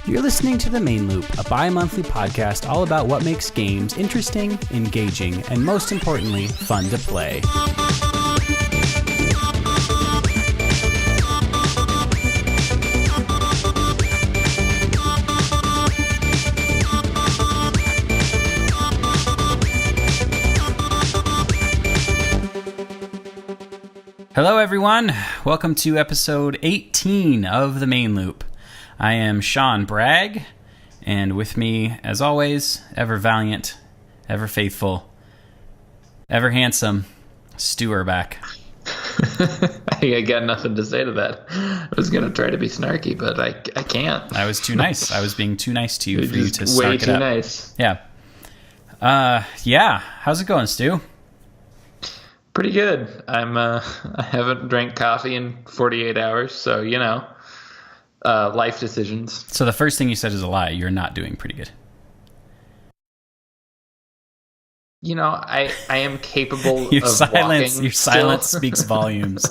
You're listening to The Main Loop, a bi-monthly podcast all about what makes games interesting, engaging, and most importantly, fun to play. Hello everyone, welcome to episode 18 of The Main Loop. I am Sean Bragg, and with me, as always, ever valiant, ever faithful, ever handsome, Stu Urback. I got nothing to say to that. I was going to try to be snarky, but I can't. I was too nice. I was being too nice to you for you to snark it up. Way too nice. Yeah. How's it going, Stu? Pretty good. I haven't drank coffee in 48 hours, so, life decisions. So the first thing you said is a lie. You're not doing pretty good. I am capable your of silence, walking. Your silence speaks volumes.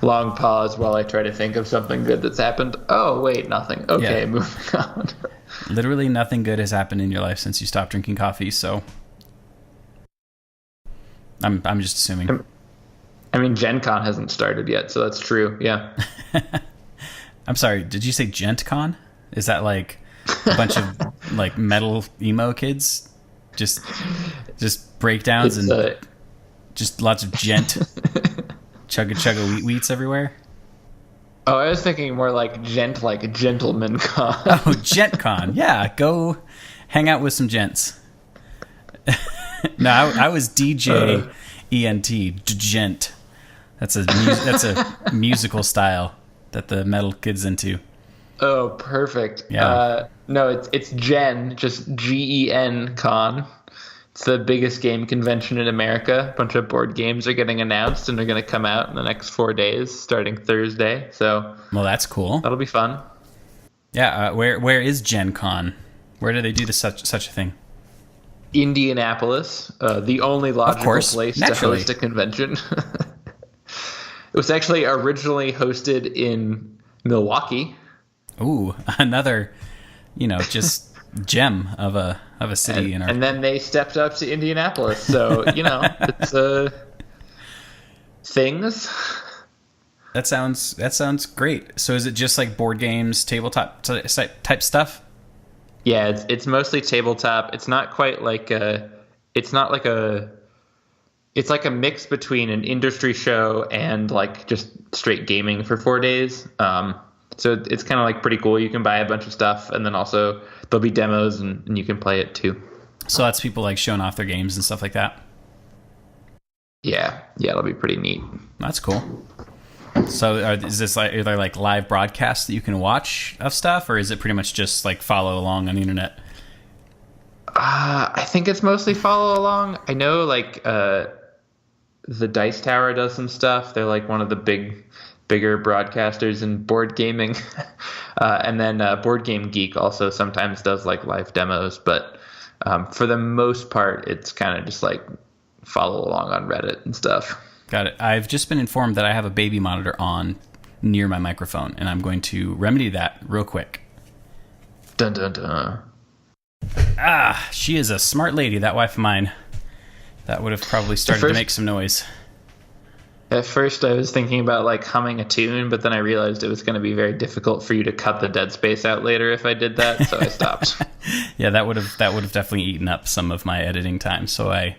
Long pause while I try to think of something good that's happened. Oh, wait, nothing. Okay, yeah. Moving on. Literally nothing good has happened in your life since you stopped drinking coffee, so I'm just assuming. I mean, Gen Con hasn't started yet, so that's true, yeah. I'm sorry, did you say Gent Con? Is that like a bunch of like metal emo kids? Just breakdowns and just lots of gent chugga wheats everywhere? Oh, I was thinking more like a gentleman con. Oh, Gent Con. Yeah, go hang out with some gents. No, I was DJ ENT, gent. That's a musical style that the metal kids into. Oh, perfect. Yeah. No, it's Gen, just GEN Con. It's the biggest game convention in America. A bunch of board games are getting announced, and they're going to come out in the next 4 days, starting Thursday. So, well, that's cool. That'll be fun. Yeah. Where is Gen Con? Where do they do such a thing? Indianapolis, the only logical place to host a convention. It was actually originally hosted in Milwaukee. Ooh, another, just gem of a city. And then they stepped up to Indianapolis. So, it's things. That sounds great. So is it just like board games, tabletop type stuff? Yeah, it's mostly tabletop. It's not quite like it's like a mix between an industry show and like just straight gaming for 4 days. So it's kind of like pretty cool. You can buy a bunch of stuff, and then also there'll be demos, and you can play it too. So that's people like showing off their games and stuff like that. Yeah, it'll be pretty neat. That's cool. So are there like live broadcasts that you can watch of stuff, or is it pretty much just like follow along on the internet? I think it's mostly follow along. I know like the Dice Tower does some stuff. They're like one of the bigger broadcasters in board gaming. And then Board Game Geek also sometimes does like live demos, but for the most part, it's kind of just like follow along on Reddit and stuff. Got it. I've just been informed that I have a baby monitor on near my microphone, and I'm going to remedy that real quick. Dun dun dun. She is a smart lady, that wife of mine. That would have probably started to make some noise. At first, I was thinking about like humming a tune, but then I realized it was going to be very difficult for you to cut the dead space out later if I did that, so I stopped. Yeah, that would have definitely eaten up some of my editing time. So I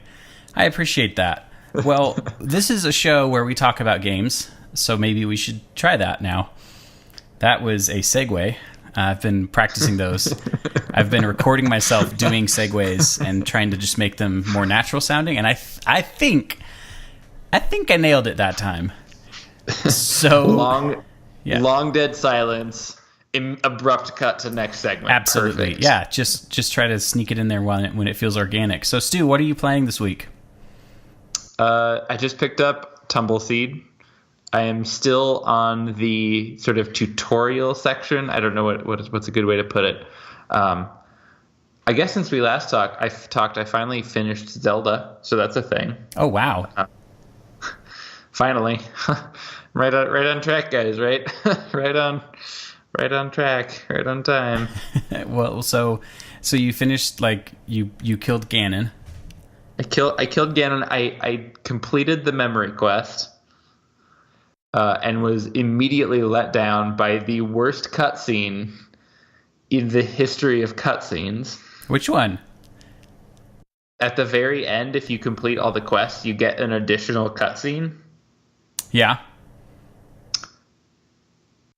appreciate that. Well, this is a show where we talk about games, so maybe we should try that now. That was a segue. I've been practicing those. I've been recording myself doing segues and trying to just make them more natural sounding, and I think I nailed it that time. So long dead silence, abrupt cut to next segment. Absolutely. Perfect. Yeah, just try to sneak it in there when it feels organic. So Stu, what are you playing this week? I just picked up Tumbleseed. I am still on the sort of tutorial section. I don't know what's a good way to put it. I guess since we last talked, I finally finished Zelda, so that's a thing. Oh, wow. Finally. right on track, guys. Right, right on track, right on time. Well, so you finished, like, you killed Ganon. I killed Ganon. I completed the memory quest, and was immediately let down by the worst cutscene in the history of cutscenes. Which one? At the very end, if you complete all the quests, you get an additional cutscene. Yeah.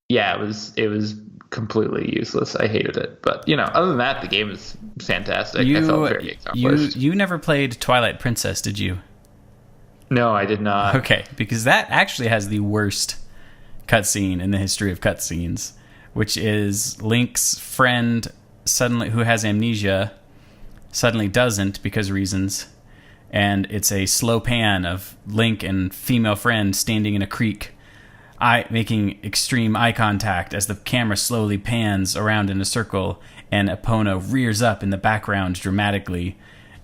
Yeah, it was completely useless. I hated it. But, other than that, the game is fantastic. I felt very accomplished. You never played Twilight Princess, did you? No, I did not. Okay, because that actually has the worst cutscene in the history of cutscenes, which is Link's friend suddenly, who has amnesia, suddenly doesn't because of reasons, and it's a slow pan of Link and female friend standing in a creek, making extreme eye contact as the camera slowly pans around in a circle, and Epona rears up in the background dramatically,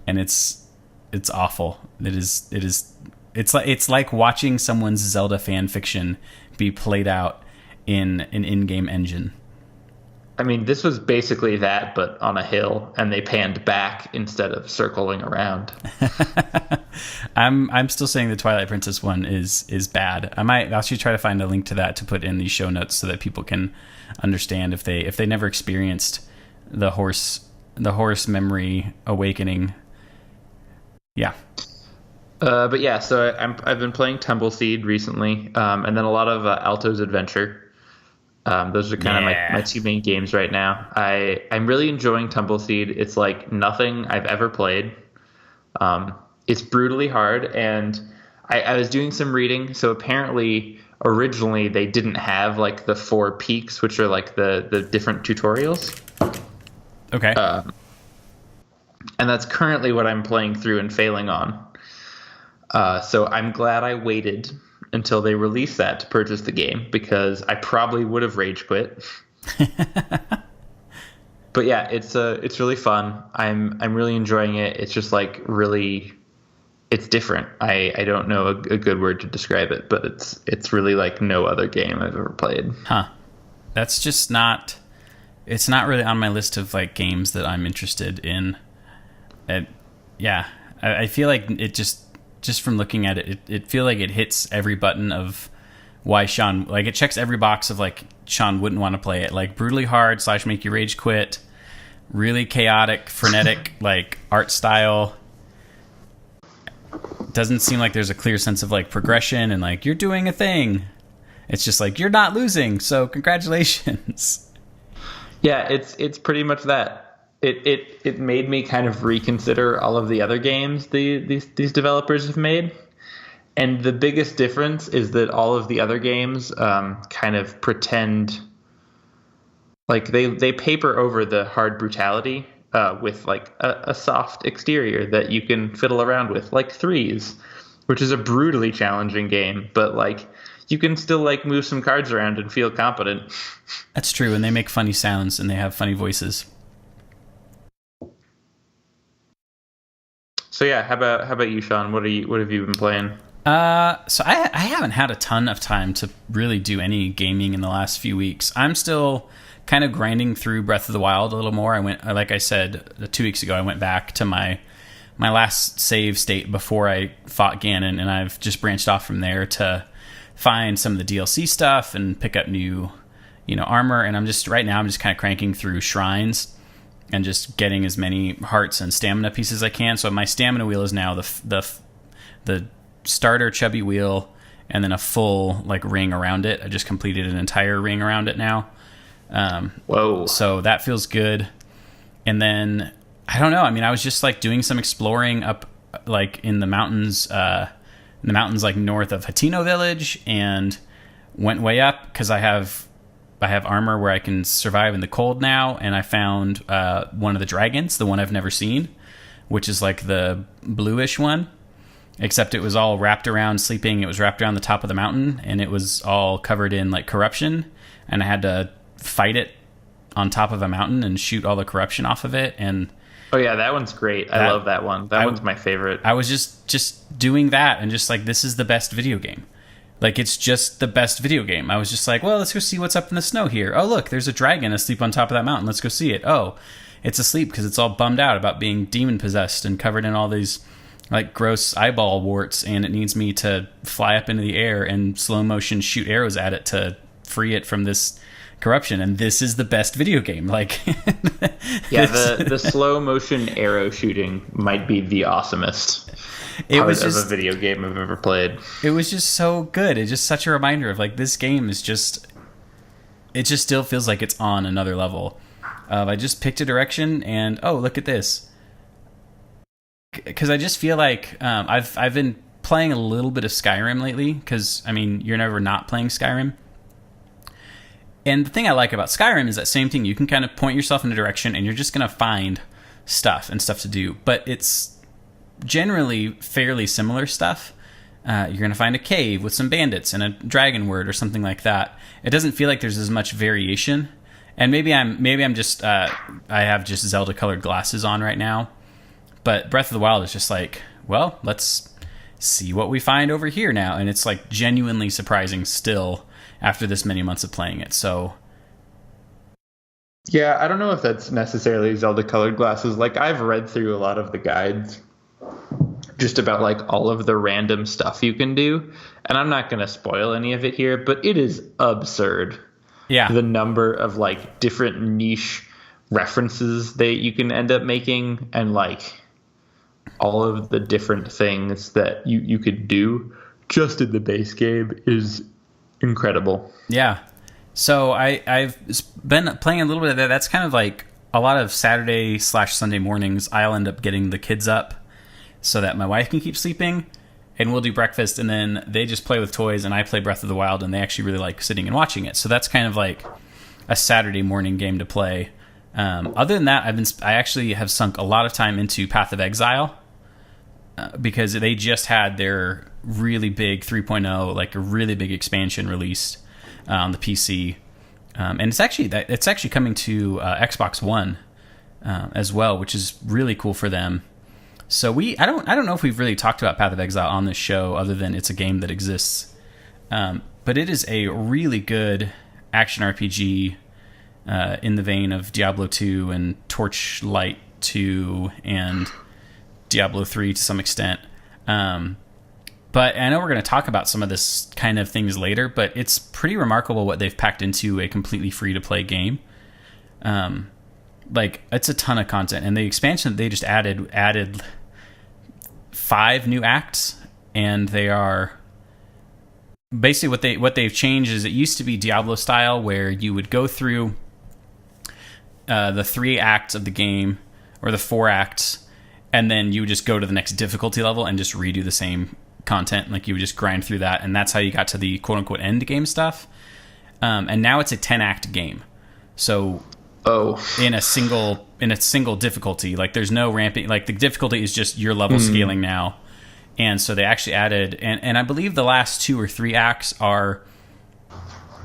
and it's awful. It's like watching someone's Zelda fan fiction be played out in an in-game engine. I mean, this was basically that, but on a hill, and they panned back instead of circling around. I'm still saying the Twilight Princess one is bad. I'll actually try to find a link to that to put in the show notes so that people can understand if they never experienced the horse memory awakening. Yeah. But yeah, so I've been playing Tumbleseed recently, and then a lot of Alto's Adventure. Those are kind of my two main games right now. I'm really enjoying Tumbleseed. It's like nothing I've ever played. It's brutally hard, and I was doing some reading. So apparently, originally they didn't have like the 4 peaks, which are like the different tutorials. Okay. And that's currently what I'm playing through and failing on. So I'm glad I waited until they released that to purchase the game, because I probably would have rage quit. But yeah, it's really fun. I'm really enjoying it. It's just like really, it's different. I don't know a good word to describe it, but it's really like no other game I've ever played. Huh. That's just not. It's not really on my list of like games that I'm interested in. I feel like it just from looking at it, it feel like it hits every button of why Sean, like, it checks every box of like Sean wouldn't want to play it. Like brutally hard / make you rage quit, really chaotic, frenetic, like art style. Doesn't seem like there's a clear sense of like progression and like you're doing a thing. It's just like you're not losing, so congratulations. Yeah, it's pretty much that. It made me kind of reconsider all of the other games these developers have made. And the biggest difference is that all of the other games kind of pretend, like they paper over the hard brutality with like a soft exterior that you can fiddle around with, like Threes, which is a brutally challenging game, but like you can still like move some cards around and feel competent. That's true, and they make funny sounds and they have funny voices. So yeah, how about you, Sean? What have you been playing? So I haven't had a ton of time to really do any gaming in the last few weeks. I'm still kind of grinding through Breath of the Wild a little more. Like I said 2 weeks ago, I went back to my last save state before I fought Ganon, and I've just branched off from there to find some of the DLC stuff and pick up new, armor. And I'm just kind of cranking through shrines and just getting as many hearts and stamina pieces as I can. So my stamina wheel is now the starter chubby wheel, and then a full like ring around it. I just completed an entire ring around it now. Whoa! So that feels good. And then I don't know. I mean, I was just like doing some exploring up like in the mountains like north of Hatino Village, and went way up because I have armor where I can survive in the cold now, and I found one of the dragons, the one I've never seen, which is like the bluish one, except it was all wrapped around sleeping. It was wrapped around the top of the mountain, and it was all covered in like corruption, and I had to fight it on top of a mountain and shoot all the corruption off of it. And oh yeah, that one's great. I love that one. That one's my favorite. I was just doing that and just like, this is the best video game. Like, it's just the best video game. I was just like, well, let's go see what's up in the snow here. Oh, look, there's a dragon asleep on top of that mountain. Let's go see it. Oh, it's asleep because it's all bummed out about being demon possessed and covered in all these like gross eyeball warts, and it needs me to fly up into the air and slow motion shoot arrows at it to free it from this corruption. And this is the best video game. Like, yeah, the slow motion arrow shooting might be the awesomest part of a video game I've ever played. It was just so good. It's just such a reminder of like, this game is just, it just still feels like it's on another level. I just picked a direction and, oh, look at this. Because I just feel like I've been playing a little bit of Skyrim lately, because, I mean, you're never not playing Skyrim. And the thing I like about Skyrim is that same thing. You can kind of point yourself in a direction and you're just going to find stuff to do. But it's generally fairly similar stuff. You're going to find a cave with some bandits and a dragon word or something like that. It doesn't feel like there's as much variation. And maybe I'm just I have just Zelda colored glasses on right now. But Breath of the Wild is just like, well, let's see what we find over here now. And it's like genuinely surprising still after this many months of playing it. So yeah, I don't know if that's necessarily Zelda colored glasses. Like, I've read through a lot of the guides just about like all of the random stuff you can do. And I'm not going to spoil any of it here, but it is absurd. Yeah. The number of like different niche references that you can end up making, and like all of the different things that you could do just in the base game is incredible. Yeah. So I've been playing a little bit of that. That's kind of like a lot of Saturday/Sunday mornings. I'll end up getting the kids up so that my wife can keep sleeping, and we'll do breakfast, and then they just play with toys, and I play Breath of the Wild, and they actually really like sitting and watching it. So that's kind of like a Saturday morning game to play. Other than that, I actually have sunk a lot of time into Path of Exile, because they just had their really big 3.0, like a really big expansion released on the PC, and it's actually coming to Xbox One as well, which is really cool for them. So I don't know if we've really talked about Path of Exile on this show, other than it's a game that exists, but it is a really good action RPG in the vein of Diablo 2 and Torchlight 2 and Diablo 3 to some extent. But I know we're going to talk about some of this kind of things later, but it's pretty remarkable what they've packed into a completely free-to-play game. Like, it's a ton of content, and the expansion that they just added 5 new acts, and they are basically what they've changed is it used to be Diablo style, where you would go through the 3 acts of the game, or the 4 acts, and then you would just go to the next difficulty level and just redo the same content. Like, you would just grind through that, and that's how you got to the quote-unquote end game stuff. And now it's a 10-act game. So in a single difficulty, like, there's no ramping. Like, the difficulty is just your level scaling now. And so they actually added, and I believe the last 2 or 3 acts are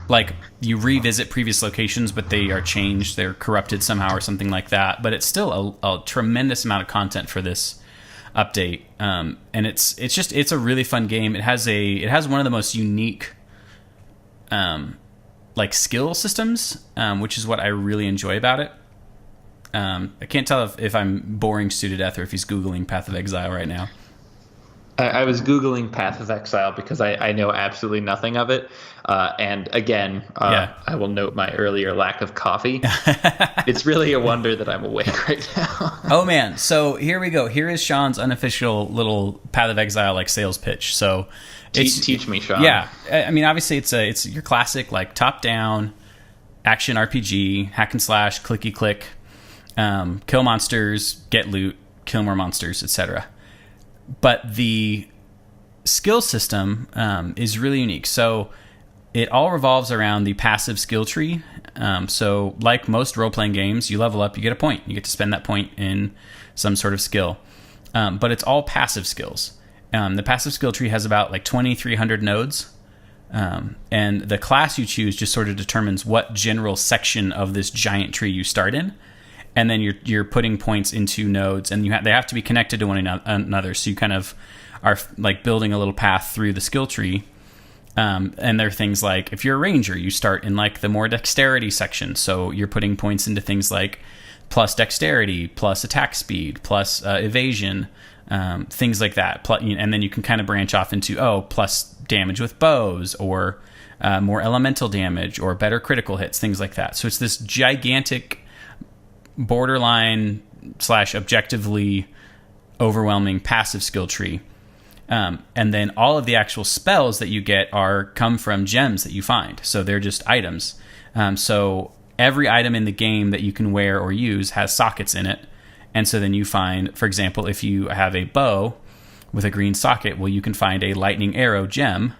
like, you revisit previous locations, but they are changed, they're corrupted somehow or something like that. But it's still a tremendous amount of content for this update, and it's a really fun game. It has one of the most unique like skill systems, which is what I really enjoy about it. I can't tell if I'm boring Stu to death or if he's Googling Path of Exile right now. I was Googling Path of Exile because I know absolutely nothing of it. And again, I will note my earlier lack of coffee. It's really a wonder that I'm awake right now. Oh, man. So here we go. Here is Sean's unofficial little Path of Exile like sales pitch. So teach me, Sean. Yeah. I mean, obviously, it's your classic like top-down action RPG, hack and slash, clicky click, kill monsters, get loot, kill more monsters, etc. But the skill system is really unique. So it all revolves around the passive skill tree. So like most role-playing games, you level up, you get a point. You get to spend that point in some sort of skill. But it's all passive skills. The passive skill tree has about like 2,300 nodes. And the class you choose just sort of determines what general section of this giant tree you start in. And then you're putting points into nodes, and they have to be connected to one another. So you kind of are like building a little path through the skill tree. And there are things like, if you're a ranger, you start in like the more dexterity section. So you're putting points into things like plus dexterity, plus attack speed, plus evasion, things like that. And then you can kind of branch off into, plus damage with bows, or more elemental damage, or better critical hits, things like that. So it's this gigantic borderline / objectively overwhelming passive skill tree. And then all of the actual spells that you get come from gems that you find. So they're just items. So every item in the game that you can wear or use has sockets in it. And so then you find, for example, if you have a bow with a green socket, well, you can find a lightning arrow gem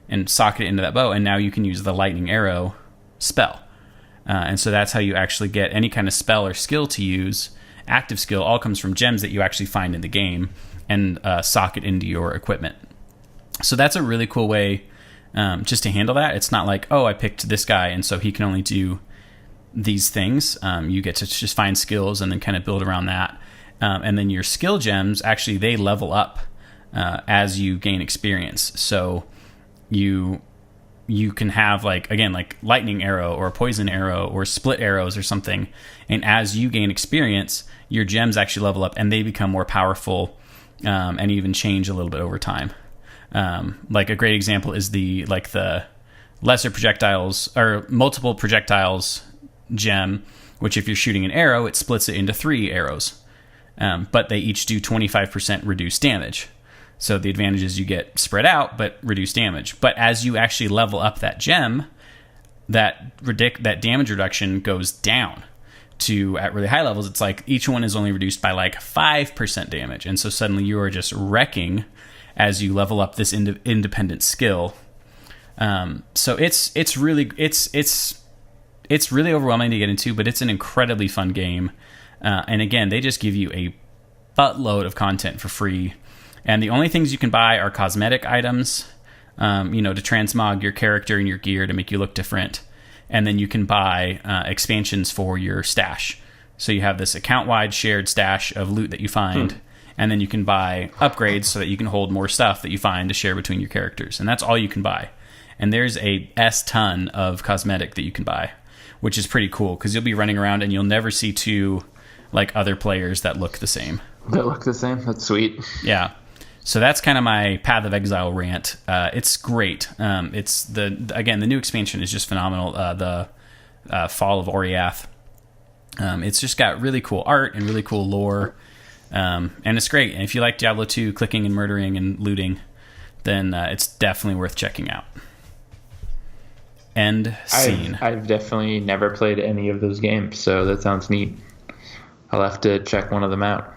and socket it into that bow. And now you can use the lightning arrow spell. And so that's how you actually get any kind of spell or skill to use. Active skill all comes from gems that you actually find in the game and socket into your equipment. So that's a really cool way just to handle that. It's not like, I picked this guy and so he can only do these things. You get to just find skills and then kind of build around that. And then your skill gems, actually, they level up as you gain experience. So you can have like lightning arrow or poison arrow or split arrows or something. And as you gain experience, your gems actually level up and they become more powerful and even change a little bit over time. Like a great example is the lesser projectiles or multiple projectiles gem, which if you're shooting an arrow, it splits it into 3 arrows. But they each do 25% reduced damage. So the advantage is you get spread out, but reduced damage. But as you actually level up that gem, that damage reduction goes down to, at really high levels, it's like each one is only reduced by like 5% damage. And so suddenly you are just wrecking as you level up this independent skill. So it's really overwhelming to get into, but it's an incredibly fun game. And again, they just give you a buttload of content for free. And the only things you can buy are cosmetic items, to transmog your character and your gear to make you look different. And then you can buy expansions for your stash. So you have this account-wide shared stash of loot that you find. And then you can buy upgrades so that you can hold more stuff that you find to share between your characters. And that's all you can buy. And there's a ton of cosmetic that you can buy, which is pretty cool because you'll be running around and you'll never see 2 like other players that look the same. That's sweet. Yeah. So that's kind of my Path of Exile rant. It's great. It's the new expansion is just phenomenal. The Fall of Oriath. It's just got really cool art and really cool lore. And it's great. And if you like Diablo 2 clicking and murdering and looting, then it's definitely worth checking out. End scene. I've definitely never played any of those games, so that sounds neat. I'll have to check one of them out.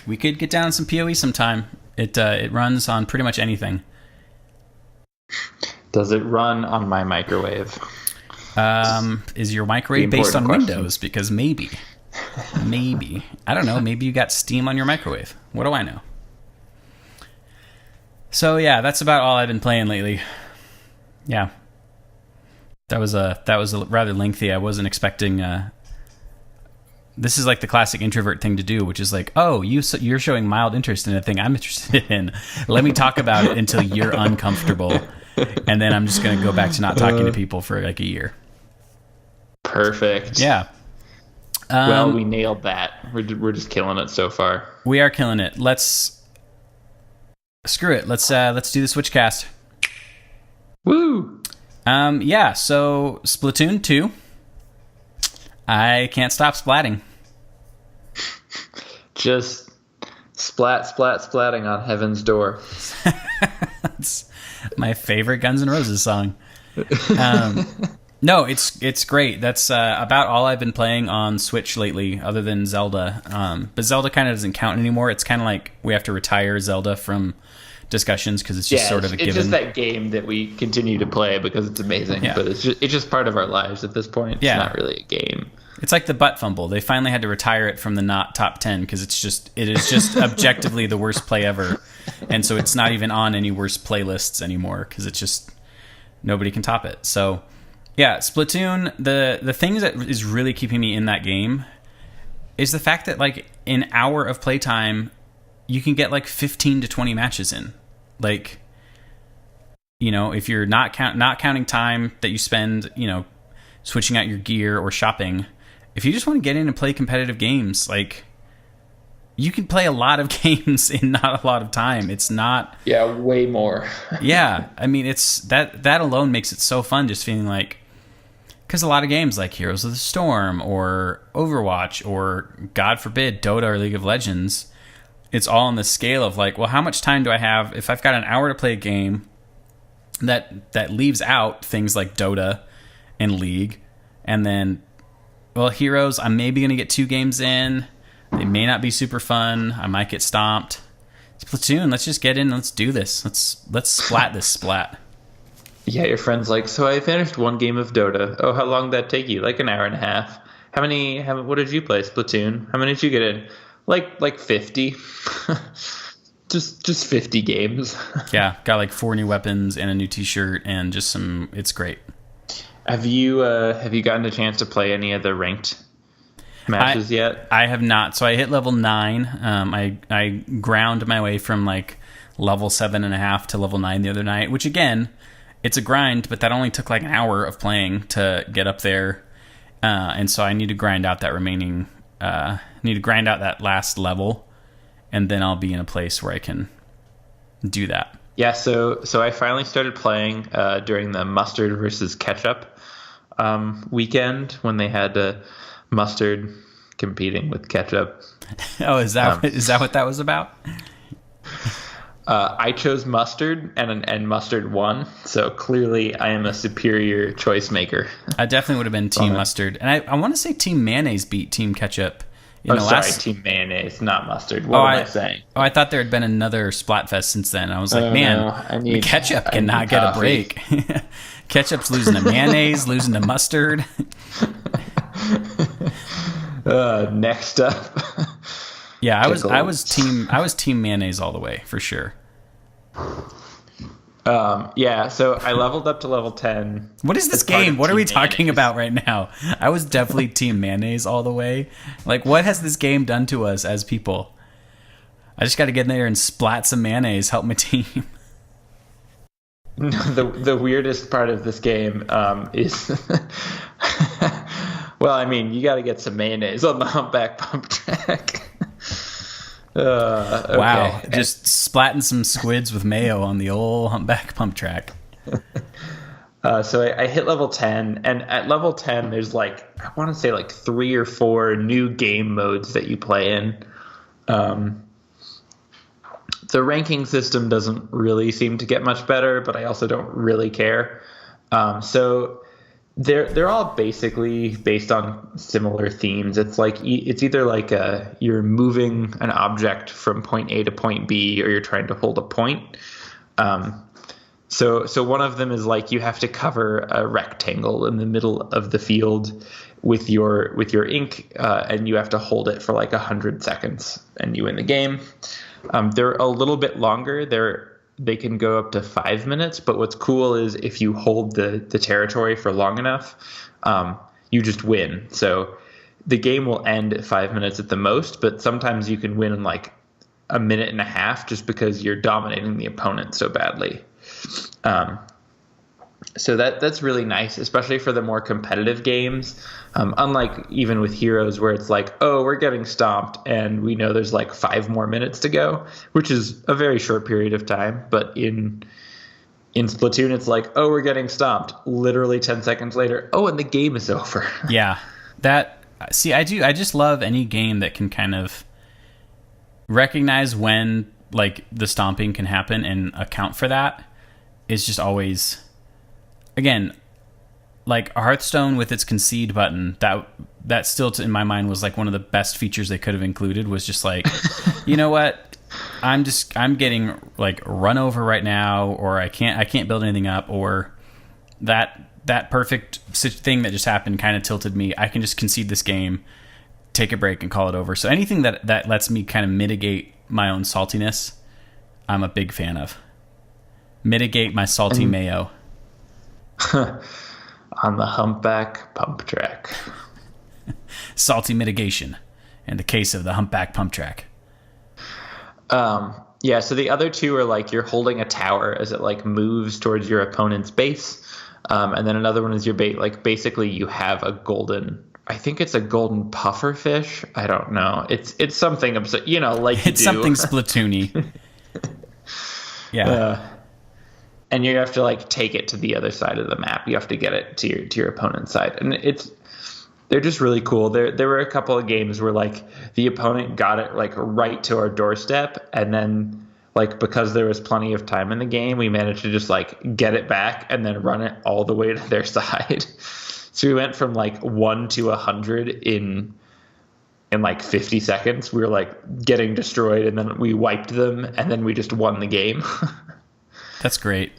We could get down some PoE sometime. It runs on pretty much anything. Does it run on my microwave? Is your microwave based on Windows? Because maybe. I don't know. Maybe you got Steam on your microwave. What do I know? So yeah, that's about all I've been playing lately. Yeah. That was a rather lengthy. I wasn't expecting. This is like the classic introvert thing to do, which is like, you're showing mild interest in a thing I'm interested in. Let me talk about it until you're uncomfortable, and then I'm just going to go back to not talking to people for like a year. Perfect. Yeah. Well, we nailed that. We're just killing it so far. We are killing it. Screw it. Let's do the Switchcast. Woo! Yeah. So Splatoon 2. I can't stop splatting. Just splatting on heaven's door. That's my favorite Guns N' Roses song. No, it's great. That's about all I've been playing on Switch lately, other than Zelda. But Zelda kind of doesn't count anymore. It's kind of like we have to retire Zelda from discussions because it's just sort of a given. It's just that game that we continue to play because it's amazing. Yeah. But it's just part of our lives at this point. It's not really a game. It's like the butt fumble. They finally had to retire it from the not top 10 because it is just objectively the worst play ever. And so it's not even on any worst playlists anymore because it's just nobody can top it. So yeah, Splatoon, the thing that is really keeping me in that game is the fact that like an hour of playtime, you can get like 15 to 20 matches in. Like, if you're not counting time that you spend, switching out your gear or shopping, if you just want to get in and play competitive games, like, you can play a lot of games in not a lot of time. It's not... Yeah, way more. Yeah, I mean, it's that alone makes it so fun, just feeling like... Because a lot of games like Heroes of the Storm or Overwatch or, God forbid, Dota or League of Legends, it's all on the scale of like, well, how much time do I have? If I've got an hour to play a game that leaves out things like Dota and League, and then, well, Heroes, I'm maybe going to get 2 games in. They may not be super fun. I might get stomped. Splatoon, let's just get in. Let's do this. Let's splat this splat. Yeah, your friend's like, so I finished 1 game of Dota. Oh, how long did that take you? Like an hour and a half. What did you play? Splatoon. How many did you get in? Like 50. just 50 games. Yeah, got like 4 new weapons and a new t-shirt and just some... It's great. Have you gotten a chance to play any of the ranked matches yet? I have not. So I hit level 9. I ground my way from like level 7.5 to level 9 the other night, which again, it's a grind, but that only took like an hour of playing to get up there. And so I need to grind out that remaining... need to grind out that last level, and then I'll be in a place where I can do that. Yeah, so I finally started playing during the mustard versus ketchup weekend when they had mustard competing with ketchup. Oh, is that what that was about? I chose mustard, and mustard won. So clearly, I am a superior choice maker. I definitely would have been team mustard, and I want to say team mayonnaise beat team ketchup. Team mayonnaise, not mustard. What am I saying? Oh, I thought there had been another Splatfest since then. I was like, ketchup cannot get a break. Ketchup's losing to mayonnaise, losing to mustard. Next up. Yeah, I was team mayonnaise all the way for sure. Yeah, so I leveled up to level 10. What is this game? What are we talking about right now? I was definitely team mayonnaise all the way. Like, what has this game done to us as people? I just got to get in there and splat some mayonnaise, help my team. The weirdest part of this game is... well, I mean, you got to get some mayonnaise on the humpback pump track. Okay. Wow, just splatting some squids with mayo on the old humpback pump track. So I hit level 10, and at level 10, there's I want to say 3 or 4 new game modes that you play in. The ranking system doesn't really seem to get much better, but I also don't really care. So they're all basically based on similar themes. It's either you're moving an object from point A to point B, or you're trying to hold a point. So one of them is you have to cover a rectangle in the middle of the field with your ink, and you have to hold it for 100 seconds, and you win the game. They're a little bit longer. They can go up to 5 minutes, but what's cool is if you hold the territory for long enough, you just win. So the game will end at 5 minutes at the most, but sometimes you can win in a minute and a half just because you're dominating the opponent so badly. So that's really nice, especially for the more competitive games. Unlike even with Heroes, where it's we're getting stomped and we know there's 5 more minutes to go, which is a very short period of time. But in Splatoon, it's we're getting stomped. Literally 10 seconds later, and the game is over. Yeah, I just love any game that can kind of recognize when the stomping can happen and account for that. It's just always, again, Hearthstone with its concede button, that still in my mind was one of the best features they could have included, was just you know what, I'm getting run over right now, or I can't build anything up, or that perfect thing that just happened kind of tilted me. I can just concede this game, take a break, and call it over. So anything that lets me kind of mitigate my own saltiness, I'm a big fan of. Mitigate my salty mayo. On the humpback pump track. Salty mitigation in the case of the humpback pump track. Yeah, so the other two are like you're holding a tower as it like moves towards your opponent's base. And then another one is your bait. Like basically you have a golden, I think it's a golden puffer fish. I don't know. It's something absurd, like you It's do. something Splatoony. Yeah. And you have to like take it to the other side of the map. You have to get it to your opponent's side. And they're just really cool. There were a couple of games where like the opponent got it like right to our doorstep, and then like because there was plenty of time in the game, we managed to just like get it back and then run it all the way to their side. So we went from like 1 to 100 in like 50 seconds. We were like getting destroyed, and then we wiped them, and then we just won the game. That's great.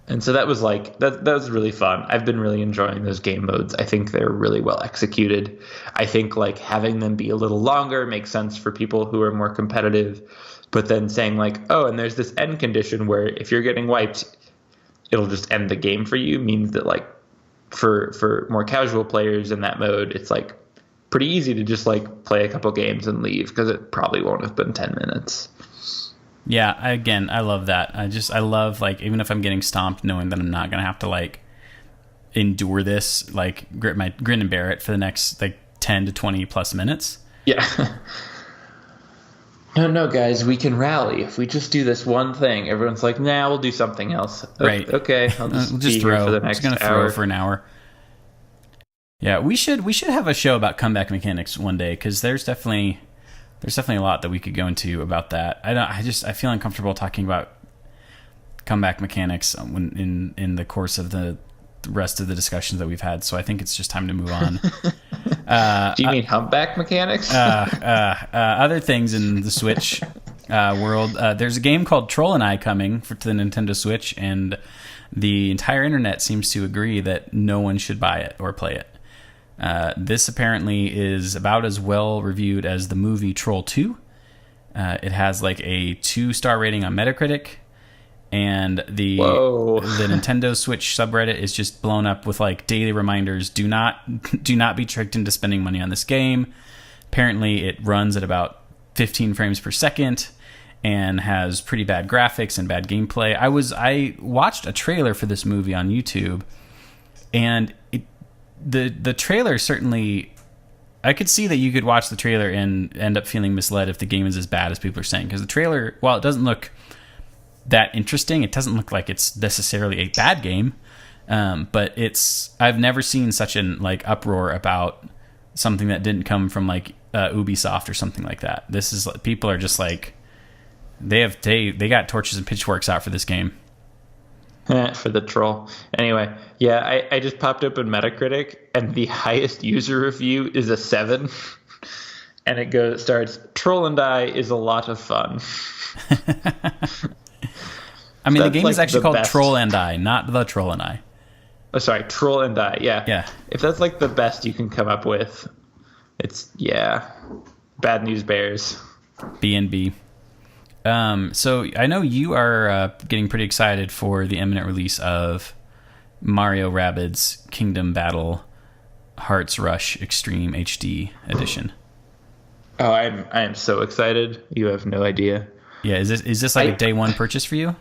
And so that was like that was really fun. I've been really enjoying those game modes. I think they're really well executed. I think like having them be a little longer makes sense for people who are more competitive. But then saying like, oh, and there's this end condition where if you're getting wiped, it'll just end the game for you, means that like for more casual players in that mode, it's like pretty easy to just like play a couple games and leave, because it probably won't have been 10 minutes. Yeah, I love that. I love, like, even if I'm getting stomped, knowing that I'm not going to have to, like, endure this, like, grin and bear it for the next, like, 10 to 20 plus minutes. Yeah. No, guys, we can rally. If we just do this one thing, everyone's like, nah, we'll do something else. Right. Okay, I'll just, we'll be just throw. here for the I'm next just going to hour. throw for an hour. Yeah, we should have a show about comeback mechanics one day, because there's definitely a lot that we could go into about that. I feel uncomfortable talking about comeback mechanics when in the course of the rest of the discussions that we've had. So I think it's just time to move on. Do you mean humpback mechanics? Other things in the Switch world. There's a game called Troll and I coming to the Nintendo Switch, and the entire internet seems to agree that no one should buy it or play it. This apparently is about as well reviewed as the movie Troll 2. It has like a 2-star rating on Metacritic, and the Nintendo Switch subreddit is just blown up with like daily reminders: do not be tricked into spending money on this game. Apparently, it runs at about 15 frames per second and has pretty bad graphics and bad gameplay. I watched a trailer for this movie on YouTube, and the trailer certainly, I could see that you could watch the trailer and end up feeling misled if the game is as bad as people are saying, because the trailer, while it doesn't look that interesting, it doesn't look like it's necessarily a bad game, but I've never seen such an like uproar about something that didn't come from like Ubisoft or something like that. This is, people are just like, they got torches and pitchforks out for this game. For the troll. Anyway, yeah, I just popped up in Metacritic, and the highest user review is a 7. And it starts, Troll and I is a lot of fun. I mean, the game like is actually called best. Troll and I, not The Troll and I. Oh, sorry, Troll and I, yeah. Yeah. If that's like the best you can come up with, it's, yeah, Bad News Bears. B&B. So I know you are getting pretty excited for the imminent release of Mario Rabbids Kingdom Battle Hearts Rush Extreme HD Edition. Oh, I am so excited. You have no idea. Yeah, is this like a day one purchase for you?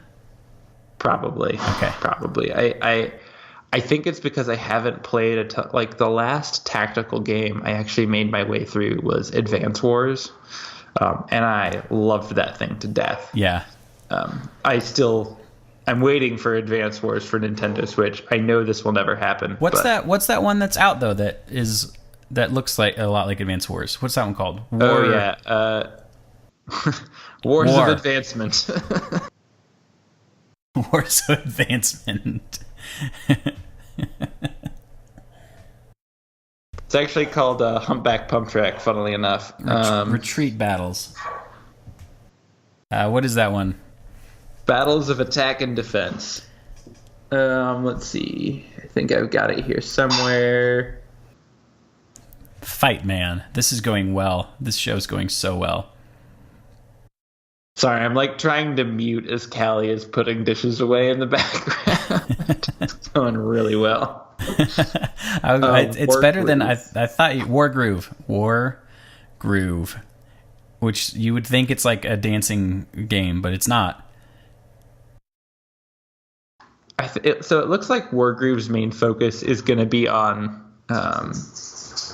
Probably. Okay. Probably. I think it's because I haven't played like the last tactical game I actually made my way through was Advance Wars. And I loved that thing to death. Yeah. I'm waiting for Advance Wars for Nintendo Switch. I know this will never happen. What's that one that's out though that looks like a lot like Advance Wars? What's that one called? Wars of Advancement. Wars of Advancement. It's actually called Humpback Pump Track, funnily enough. Retreat Battles. What is that one? Battles of Attack and Defense. Let's see. I think I've got it here somewhere. Fight, man. This is going well. This show's going so well. Sorry, I'm like trying to mute as Callie is putting dishes away in the background. It's going really well. It's better than I thought. War Groove. which you would think it's like a dancing game, but it's not. So it looks like Wargroove's main focus is going to be on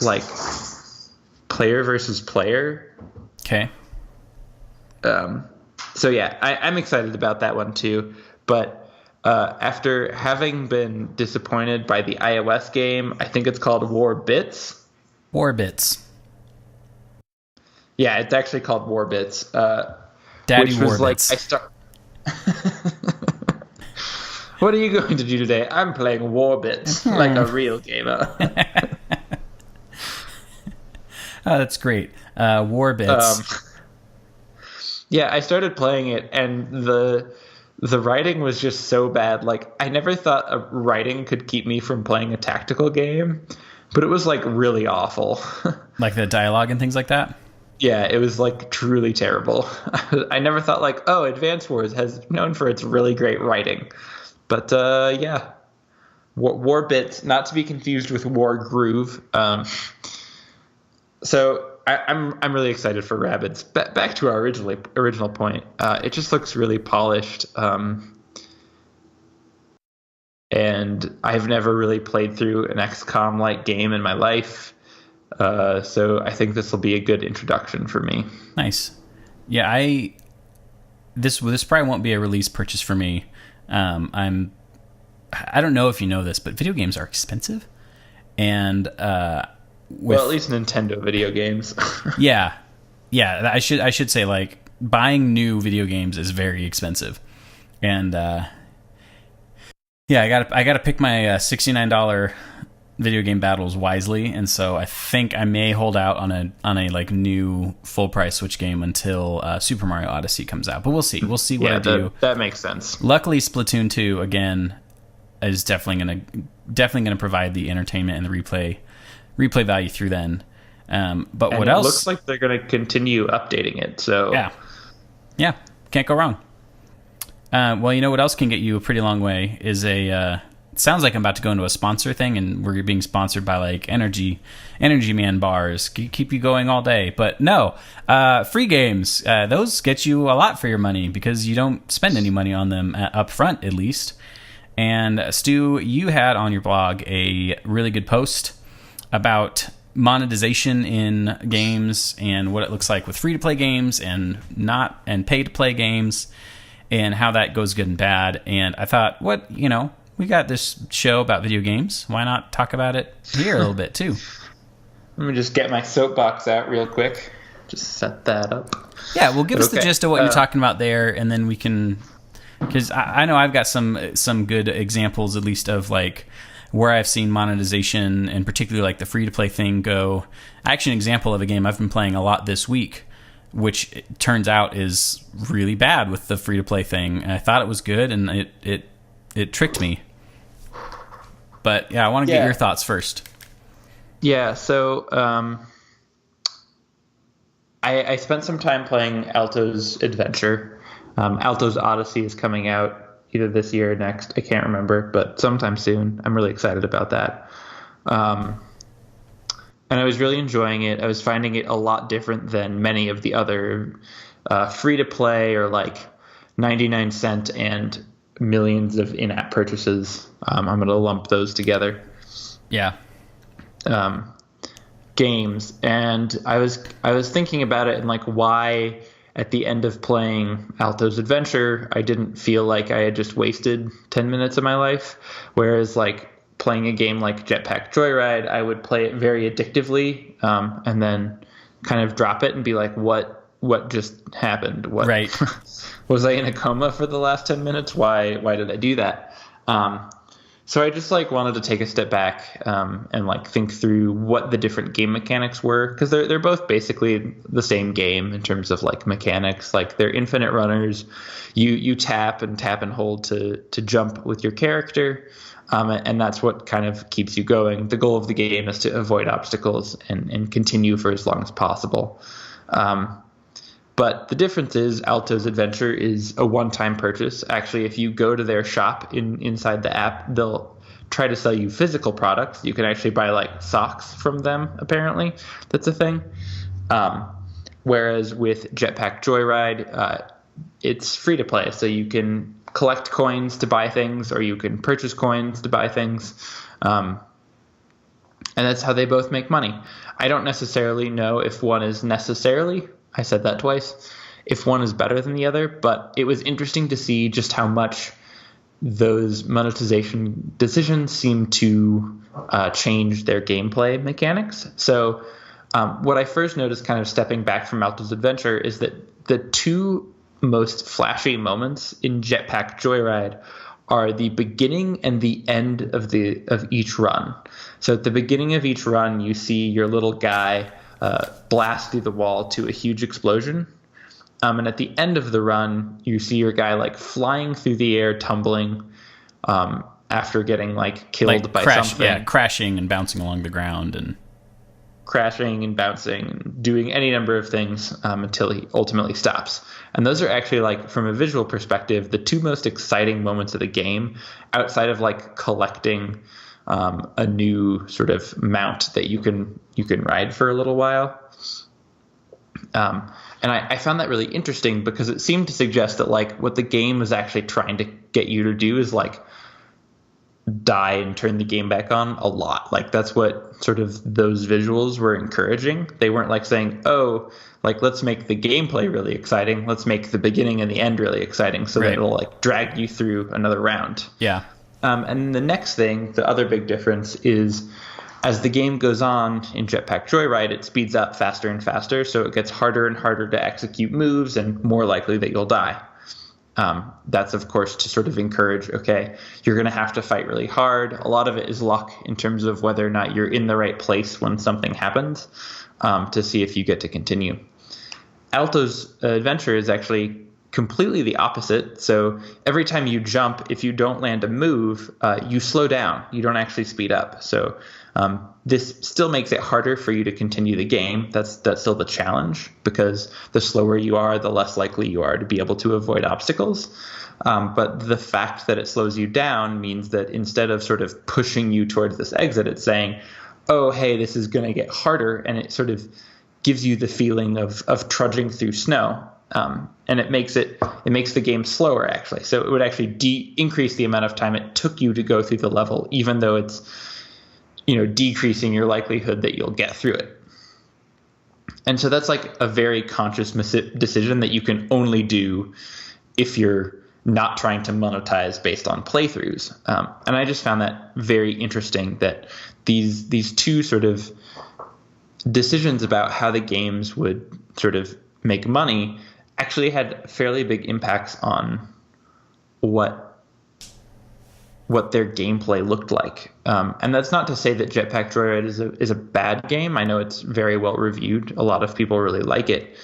like player versus player. Okay. So yeah, I'm excited about that one too. But after having been disappointed by the iOS game, I think it's called War Bits. War Bits. Yeah, it's actually called War Bits. Daddy which War was like Bits. I start. What are you going to do today? I'm playing War Bits like a real gamer. Oh, that's great. War Bits. Yeah, I started playing it, and the writing was just so bad. Like, I never thought a writing could keep me from playing a tactical game, but it was like really awful. Like the dialogue and things like that? Yeah, it was like truly terrible. I never thought like, oh, Advance Wars has known for its really great writing. But yeah, War Bits, not to be confused with War Groove. So I'm really excited for Rabbids. Back to our original point, it just looks really polished. And I've never really played through an XCOM-like game in my life. So I think this will be a good introduction for me. Nice. Yeah, this probably won't be a release purchase for me. I don't know if you know this, but video games are expensive, and well, at least Nintendo video games. yeah. I should say, like, buying new video games is very expensive, and yeah, I gotta pick my $69 video game battles wisely, and so I think I may hold out on a like new full price Switch game until Super Mario Odyssey comes out. But we'll see what I do. That makes sense. Luckily, Splatoon 2 again is definitely gonna provide the entertainment and the replay value through then. But what else? It looks like they're gonna continue updating it. So yeah, can't go wrong. Well, you know what else can get you a pretty long way is it sounds like I'm about to go into a sponsor thing, and we're being sponsored by like Energy Man bars. Keep you going all day. But no, free games. Those get you a lot for your money because you don't spend any money on them up front, at least. And Stu, you had on your blog a really good post about monetization in games and what it looks like with free-to-play games and pay-to-play games, and how that goes good and bad. And I thought, we got this show about video games. Why not talk about it here a little bit too? Let me just get my soapbox out real quick. Just set that up. Yeah, well, give us the gist of what you're talking about there, and then we can, because I know I've got some good examples, at least, of like where I've seen monetization, and particularly like the free-to-play thing go. Actually, an example of a game I've been playing a lot this week, which it turns out is really bad with the free-to-play thing. And I thought it was good, and it tricked me. But yeah, I want to get your thoughts first. Yeah, so I spent some time playing Alto's Adventure. Alto's Odyssey is coming out either this year or next. I can't remember, but sometime soon. I'm really excited about that. And I was really enjoying it. I was finding it a lot different than many of the other free-to-play or like 99-cent and millions of in-app purchases. I'm going to lump those together. Yeah. Games. And I was thinking about it and like why at the end of playing Alto's Adventure, I didn't feel like I had just wasted 10 minutes of my life. Whereas like playing a game like Jetpack Joyride, I would play it very addictively, and then kind of drop it and be like, what just happened? What, right. Was I in a coma for the last 10 minutes? Why did I do that? So I just like wanted to take a step back and like think through what the different game mechanics were, because they're both basically the same game in terms of like mechanics. Like they're infinite runners. You tap and hold to jump with your character, and that's what kind of keeps you going. The goal of the game is to avoid obstacles and continue for as long as possible. But the difference is Alto's Adventure is a one-time purchase. Actually, if you go to their shop inside the app, they'll try to sell you physical products. You can actually buy like socks from them, apparently. That's a thing. Whereas with Jetpack Joyride, it's free to play, so you can collect coins to buy things, or you can purchase coins to buy things, and that's how they both make money. I don't necessarily know if one is necessarily, I said that twice, if one is better than the other, but it was interesting to see just how much those monetization decisions seem to change their gameplay mechanics. So what I first noticed kind of stepping back from Alto's Adventure is that the two most flashy moments in Jetpack Joyride are the beginning and the end of each run. So at the beginning of each run, you see your little guy blast through the wall to a huge explosion. And at the end of the run, you see your guy like flying through the air, tumbling after getting like killed by something. Yeah, crashing and bouncing along the ground and crashing and bouncing and doing any number of things until he ultimately stops. And those are actually, like, from a visual perspective, the two most exciting moments of the game outside of like collecting a new sort of mount that you can ride for a little while. And I found that really interesting because it seemed to suggest that like what the game was actually trying to get you to do is like die and turn the game back on a lot. Like that's what sort of those visuals were encouraging. They weren't like saying, oh, like let's make the gameplay really exciting. Let's make the beginning and the end really exciting so that it'll like drag you through another round. Yeah. And the next thing, the other big difference is as the game goes on in Jetpack Joyride, it speeds up faster and faster. So it gets harder and harder to execute moves and more likely that you'll die. That's, of course, to sort of encourage, okay, you're going to have to fight really hard. A lot of it is luck in terms of whether or not you're in the right place when something happens to see if you get to continue. Alto's Adventure is actually completely the opposite. So every time you jump, if you don't land a move, you slow down. You don't actually speed up. So this still makes it harder for you to continue the game. That's still the challenge because the slower you are, the less likely you are to be able to avoid obstacles. But the fact that it slows you down means that instead of sort of pushing you towards this exit, it's saying, oh, hey, this is going to get harder. And it sort of gives you the feeling of trudging through snow. And it makes the game slower, actually. So it would actually increase the amount of time it took you to go through the level, even though it's decreasing your likelihood that you'll get through it. And so that's like a very conscious decision that you can only do if you're not trying to monetize based on playthroughs. And I just found that very interesting that these two sort of decisions about how the games would sort of make money actually had fairly big impacts on what their gameplay looked like. And that's not to say that Jetpack Joyride is a bad game. I know it's very well reviewed. A lot of people really like it.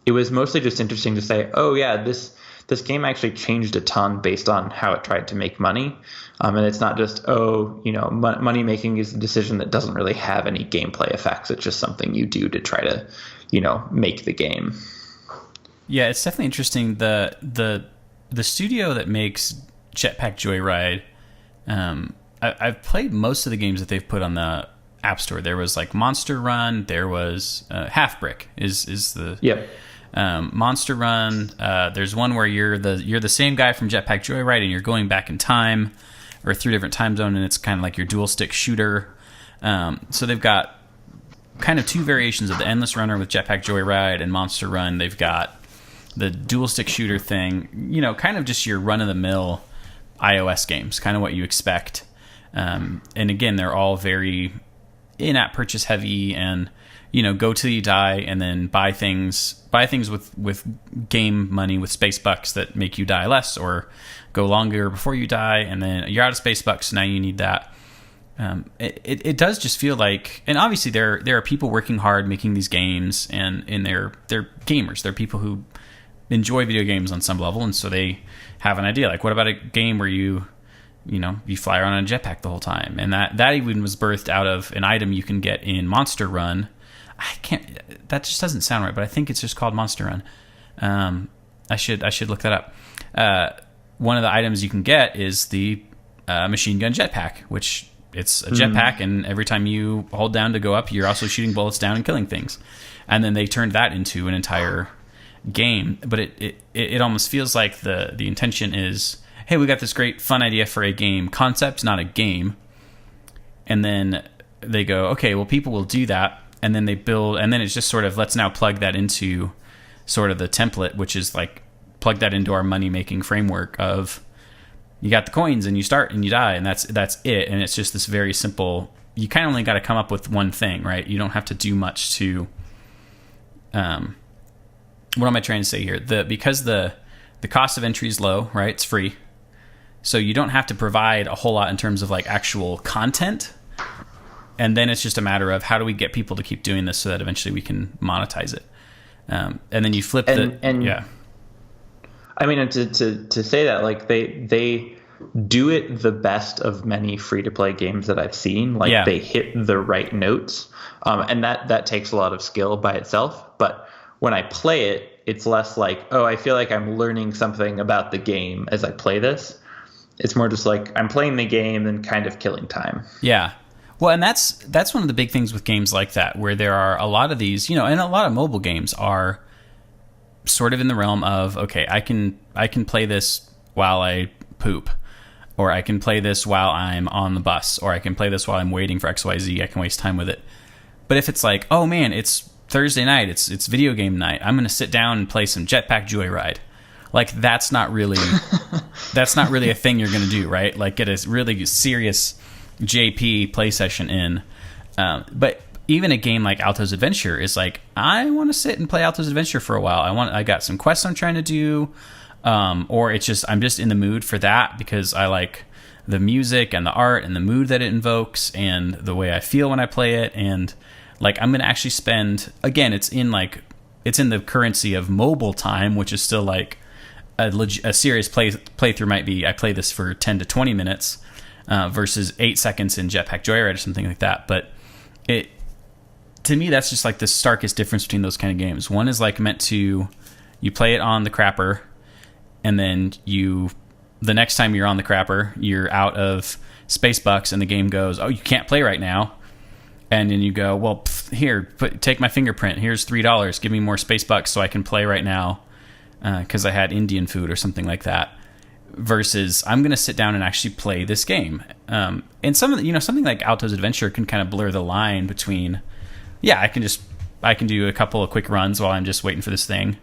It was mostly just interesting to say, oh yeah, this game actually changed a ton based on how it tried to make money. And it's not just, money making is a decision that doesn't really have any gameplay effects. It's just something you do to try to, make the game. Yeah, it's definitely interesting. The studio that makes Jetpack Joyride, I've played most of the games that they've put on the App Store. There was like Monster Run. There was Half Brick is the Monster Run. There's one where you're the same guy from Jetpack Joyride and you're going back in time or through different time zone, and it's kind of like your dual stick shooter. So they've got kind of two variations of the Endless Runner with Jetpack Joyride and Monster Run. They've got the dual stick shooter thing, kind of just your run of the mill iOS games, kind of what you expect. And again, they're all very in-app purchase heavy and, go till you die and then buy things with game money, with space bucks that make you die less or go longer before you die. And then you're out of space bucks. So now you need that. It does just feel like, and obviously there are people working hard making these games and they're gamers. They're people who enjoy video games on some level. And so they have an idea. Like, what about a game where you fly around on a jetpack the whole time? And that even was birthed out of an item you can get in Monster Run. That just doesn't sound right, but I think it's just called Monster Run. I should look that up. One of the items you can get is the machine gun jetpack, which it's a jetpack, and every time you hold down to go up, you're also shooting bullets down and killing things. And then they turned that into an entire game. But it almost feels like the intention is, hey, we got this great fun idea for a game concept, not a game. And then they go, okay, well, people will do that. And then they build, and then it's just sort of, let's now plug that into sort of the template, which is like, plug that into our money-making framework of, you got the coins and you start and you die, and that's it. And it's just this very simple, you kind of only got to come up with one thing, right? You don't have to do much to, what am I trying to say here? Because the cost of entry is low, right? It's free. So you don't have to provide a whole lot in terms of like actual content. And then it's just a matter of how do we get people to keep doing this so that eventually we can monetize it. And then you flip yeah. I mean, to say that, like they do it the best of many free to play games that I've seen. Like they hit the right notes, and that takes a lot of skill by itself. But when I play it, it's less like, oh, I feel like I'm learning something about the game as I play this. It's more just like I'm playing the game and kind of killing time. Yeah. Well, and that's one of the big things with games like that, where there are a lot of these, and a lot of mobile games are sort of in the realm of, okay, I can play this while I poop, or I can play this while I'm on the bus, or I can play this while I'm waiting for XYZ. I can waste time with it. But if it's like, oh man, it's Thursday night, it's video game night, I'm going to sit down and play some Jetpack Joyride. Like that's not really a thing you're going to do, right? Like get a really serious JP play session in. But even a game like Alto's Adventure is like, I want to sit and play Alto's Adventure for a while. I got some quests I'm trying to do, or it's just I'm just in the mood for that because I like the music and the art and the mood that it invokes and the way I feel when I play it. And like I'm going to actually spend, again, it's in the currency of mobile time, which is still like a serious playthrough might be, I play this for 10 to 20 minutes versus 8 seconds in Jetpack Joyride or something like that. But to me, that's just like the starkest difference between those kind of games. One is like meant to, you play it on the crapper, and then the next time you're on the crapper, you're out of space bucks, and the game goes, oh, you can't play right now. And then you go, well, here, take my fingerprint. Here's $3. Give me more space bucks so I can play right now because I had Indian food or something like that. Versus, I'm going to sit down and actually play this game. And something like Alto's Adventure can kind of blur the line between, I can do a couple of quick runs while I'm just waiting for this thing.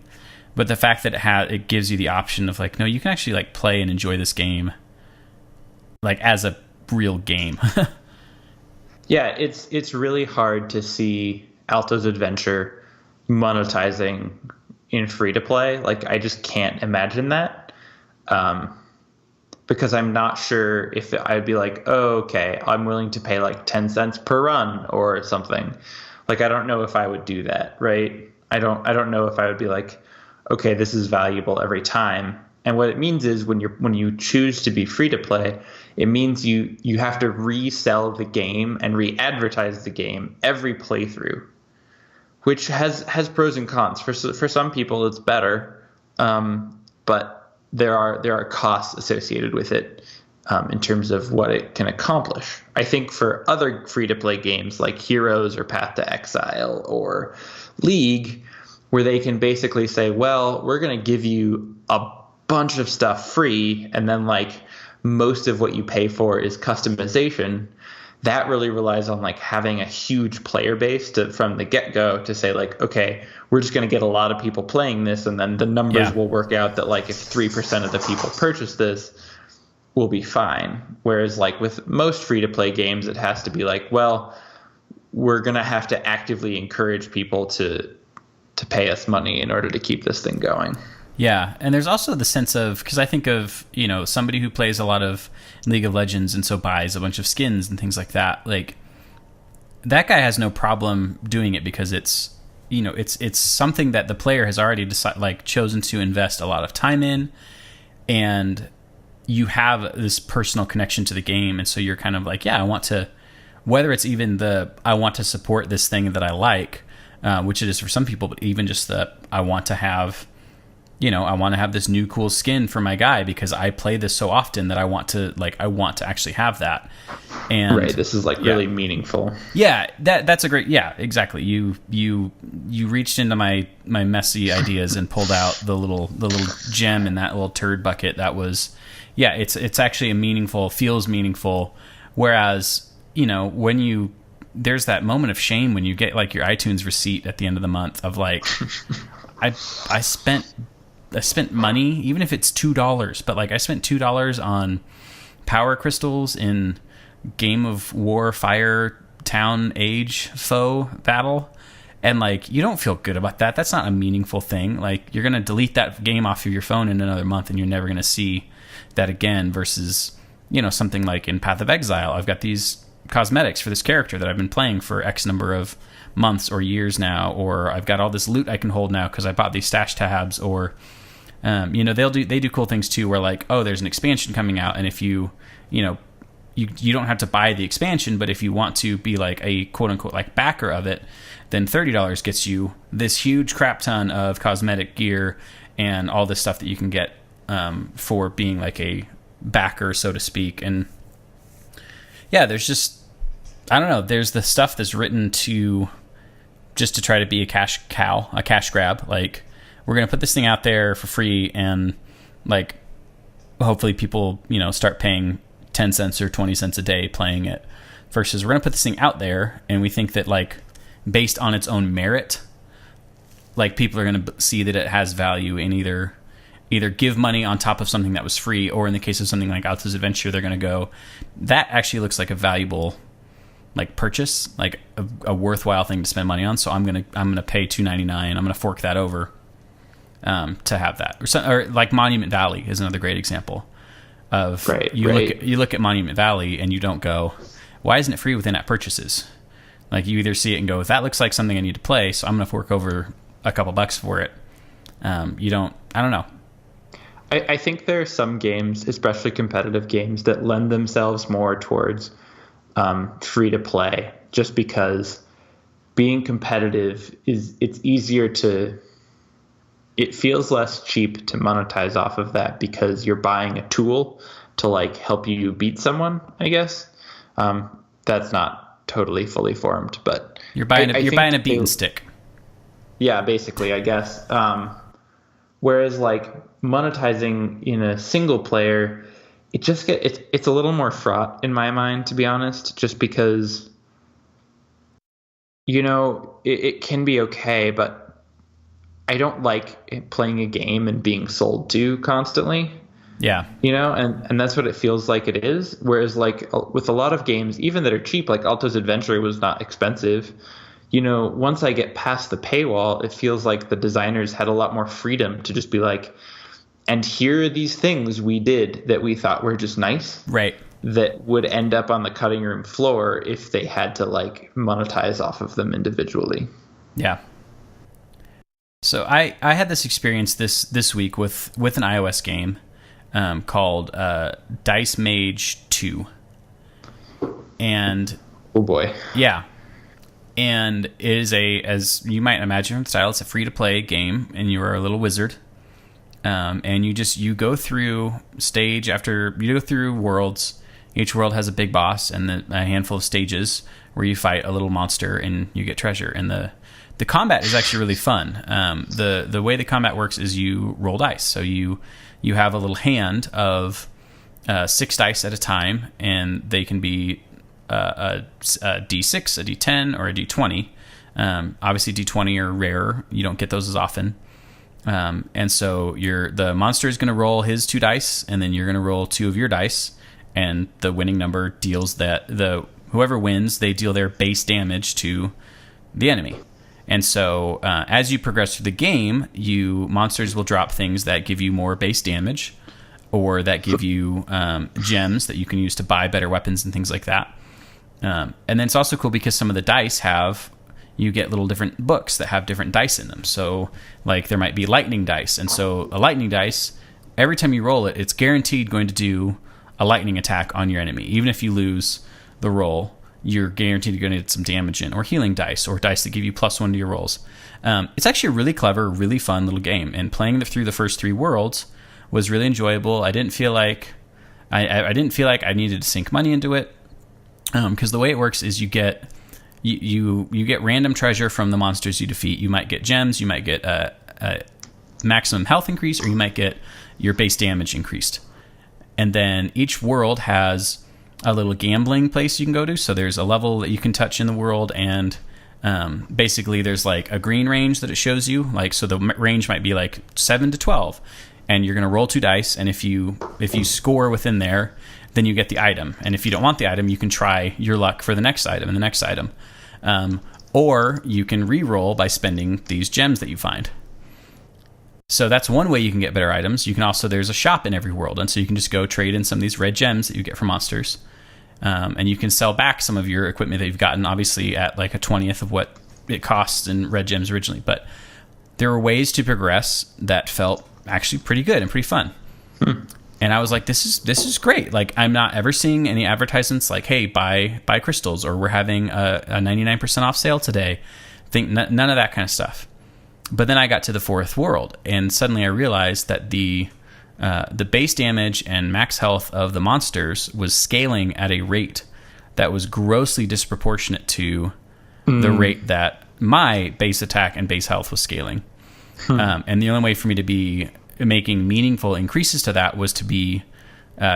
But the fact that it gives you the option of like, no, you can actually like play and enjoy this game like as a real game. Yeah, it's really hard to see Alto's Adventure monetizing in free to play. Like I just can't imagine that. Because I'm not sure if I'd be like, oh, okay, I'm willing to pay like 10 cents per run or something. Like, I don't know if I would do that, right? I don't know if I would be like, okay, this is valuable every time. And what it means is when you choose to be free to play, it means you have to resell the game and re-advertise the game every playthrough, which has pros and cons. For some people, it's better, but there are costs associated with it in terms of what it can accomplish. I think for other free-to-play games like Heroes or Path to Exile or League, where they can basically say, well, we're going to give you a bunch of stuff free, and then like most of what you pay for is customization, that really relies on like having a huge player base from the get-go to say like, okay, we're just going to get a lot of people playing this, and then the numbers will work out that like if 3% of the people purchase this, we'll be fine. Whereas like with most free-to-play games, it has to be like, well, we're going to have to actively encourage people to pay us money in order to keep this thing going. Yeah, and there's also the sense of, because I think of, somebody who plays a lot of League of Legends and so buys a bunch of skins and things like that. Like, that guy has no problem doing it because it's something that the player has already chosen to invest a lot of time in, and you have this personal connection to the game, and so you're kind of like, I want to, whether it's even I want to support this thing that I like, which it is for some people, but even just I want to have I want to have this new cool skin for my guy because I play this so often that I want to actually have that. And right, this is like really meaningful. Yeah, that's a great. Yeah, exactly. You reached into my messy ideas and pulled out the little gem in that little turd bucket. That was, yeah. It's actually feels meaningful. Whereas when there's that moment of shame when you get like your iTunes receipt at the end of the month of like, I spent money, even if it's $2, but like I spent $2 on power crystals in Game of War Fire Town Age foe battle, and like you don't feel good about that. That's not a meaningful thing. Like you're gonna delete that game off of your phone in another month and you're never gonna see that again, versus something like in Path of Exile, I've got these cosmetics for this character that I've been playing for X number of months or years now, or I've got all this loot I can hold now because I bought these stash tabs, or they do cool things too, where like, oh, there's an expansion coming out, and if you don't have to buy the expansion, but if you want to be like a quote unquote like backer of it, then $30 gets you this huge crap ton of cosmetic gear and all this stuff that you can get for being like a backer, so to speak. And yeah, there's just, I don't know, there's the stuff that's written to just to try to be a cash grab. Like, we're going to put this thing out there for free, and like hopefully people start paying 10 cents or 20 cents a day playing it, versus we're going to put this thing out there and we think that like based on its own merit, like people are going to see that it has value, and either give money on top of something that was free, or in the case of something like Alto's Adventure, they're going to go, that actually looks like a valuable like purchase, like a worthwhile thing to spend money on, so I'm going to pay $2.99. I'm going to fork that over to have that. Or like Monument Valley is another great example of you look at Monument Valley and you don't go, why isn't it free with in-app purchases? Like you either see it and go, that looks like something I need to play, so I'm going to fork over a couple bucks for it. I don't know. I think there are some games, especially competitive games, that lend themselves more towards free to play, just because being competitive it's easier to, it feels less cheap to monetize off of that because you're buying a tool to like help you beat someone, I guess. That's not totally fully formed, but you're buying a beaten stick. Yeah, basically, I guess. Whereas like monetizing in a single player, it's a little more fraught in my mind, to be honest, just because it can be okay, but I don't like playing a game and being sold to constantly. Yeah. And that's what it feels like it is. Whereas like with a lot of games, even that are cheap, like Alto's Adventure was not expensive. Once I get past the paywall, it feels like the designers had a lot more freedom to just be like, and here are these things we did that we thought were just nice. Right. That would end up on the cutting room floor if they had to like monetize off of them individually. Yeah. So I had this experience this week with an iOS game called Dice Mage 2. And oh boy. Yeah. And it is as you might imagine from the style, it's a free-to-play game, and you are a little wizard. And you go through stage after, you go through worlds. Each world has a big boss and a handful of stages where you fight a little monster and you get treasure. And the combat is actually really fun. The way the combat works is you roll dice. So you have a little hand of 6 dice at a time, and they can be a D6, a D10, or a D20. Obviously, D20 are rarer. You don't get those as often. And so the monster is going to roll his 2 dice, and then you're going to roll 2 of your dice, and the winning number deals whoever wins, they deal their base damage to the enemy. And so as you progress through the game, monsters will drop things that give you more base damage, or that give you gems that you can use to buy better weapons and things like that. And then it's also cool because some of the dice you get little different books that have different dice in them. So like there might be lightning dice. And so a lightning dice, every time you roll it, it's guaranteed going to do a lightning attack on your enemy. Even if you lose the roll, you're guaranteed to get some damage in, or healing dice, or dice that give you +1 to your rolls. It's actually a really clever, really fun little game, and playing through the first 3 worlds was really enjoyable. I didn't feel like I needed to sink money into it, because the way it works is you get random treasure from the monsters you defeat. You might get gems, you might get a maximum health increase, or you might get your base damage increased. And then each world has a little gambling place you can go to. So there's a level that you can touch in the world, and basically there's like a green range that it shows you. Like, so the range might be like 7 to 12, and you're going to roll 2 dice. And if you score within there, then you get the item. And if you don't want the item, you can try your luck for the next item and the next item. Or you can re-roll by spending these gems that you find. So that's one way you can get better items. You can also, there's a shop in every world, and so you can just go trade in some of these red gems that you get from monsters. And you can sell back some of your equipment that you've gotten, obviously at like a 20th of what it costs in red gems originally. But there were ways to progress that felt actually pretty good and pretty fun. And I was like, this is great. Like, I'm not ever seeing any advertisements like, hey, buy crystals, or we're having a 99% off sale today. None of that kind of stuff. But then I got to the 4th world, and suddenly I realized that the base damage and max health of the monsters was scaling at a rate that was grossly disproportionate to the rate that my base attack and base health was scaling. And the only way for me to be making meaningful increases to that was to be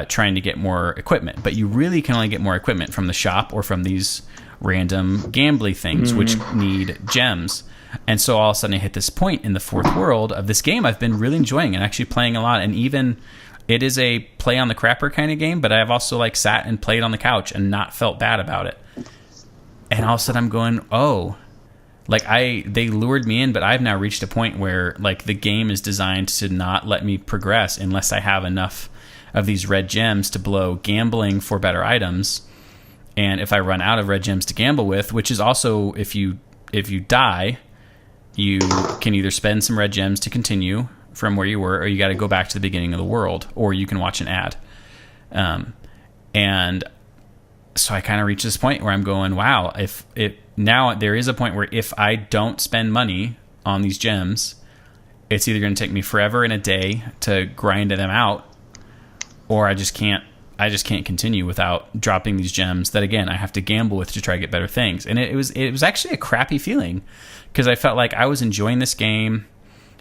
trying to get more equipment. But you really can only get more equipment from the shop or from these random gambly things, which need gems. And so all of a sudden I hit this point in the 4th world of this game I've been really enjoying and actually playing a lot. And even it is a play on the crapper kind of game, but I've also like sat and played on the couch and not felt bad about it. And all of a sudden I'm going, oh, like they lured me in, but I've now reached a point where like the game is designed to not let me progress unless I have enough of these red gems to blow gambling for better items. And if I run out of red gems to gamble with, which is also if you die, you can either spend some red gems to continue from where you were, or you got to go back to the beginning of the world, or you can watch an ad. And so I kind of reached this point where I'm going, wow, now there is a point where if I don't spend money on these gems, it's either going to take me forever and a day to grind them out, or I just can't continue without dropping these gems that, again, I have to gamble with to try to get better things. And it was actually a crappy feeling, because I felt like I was enjoying this game.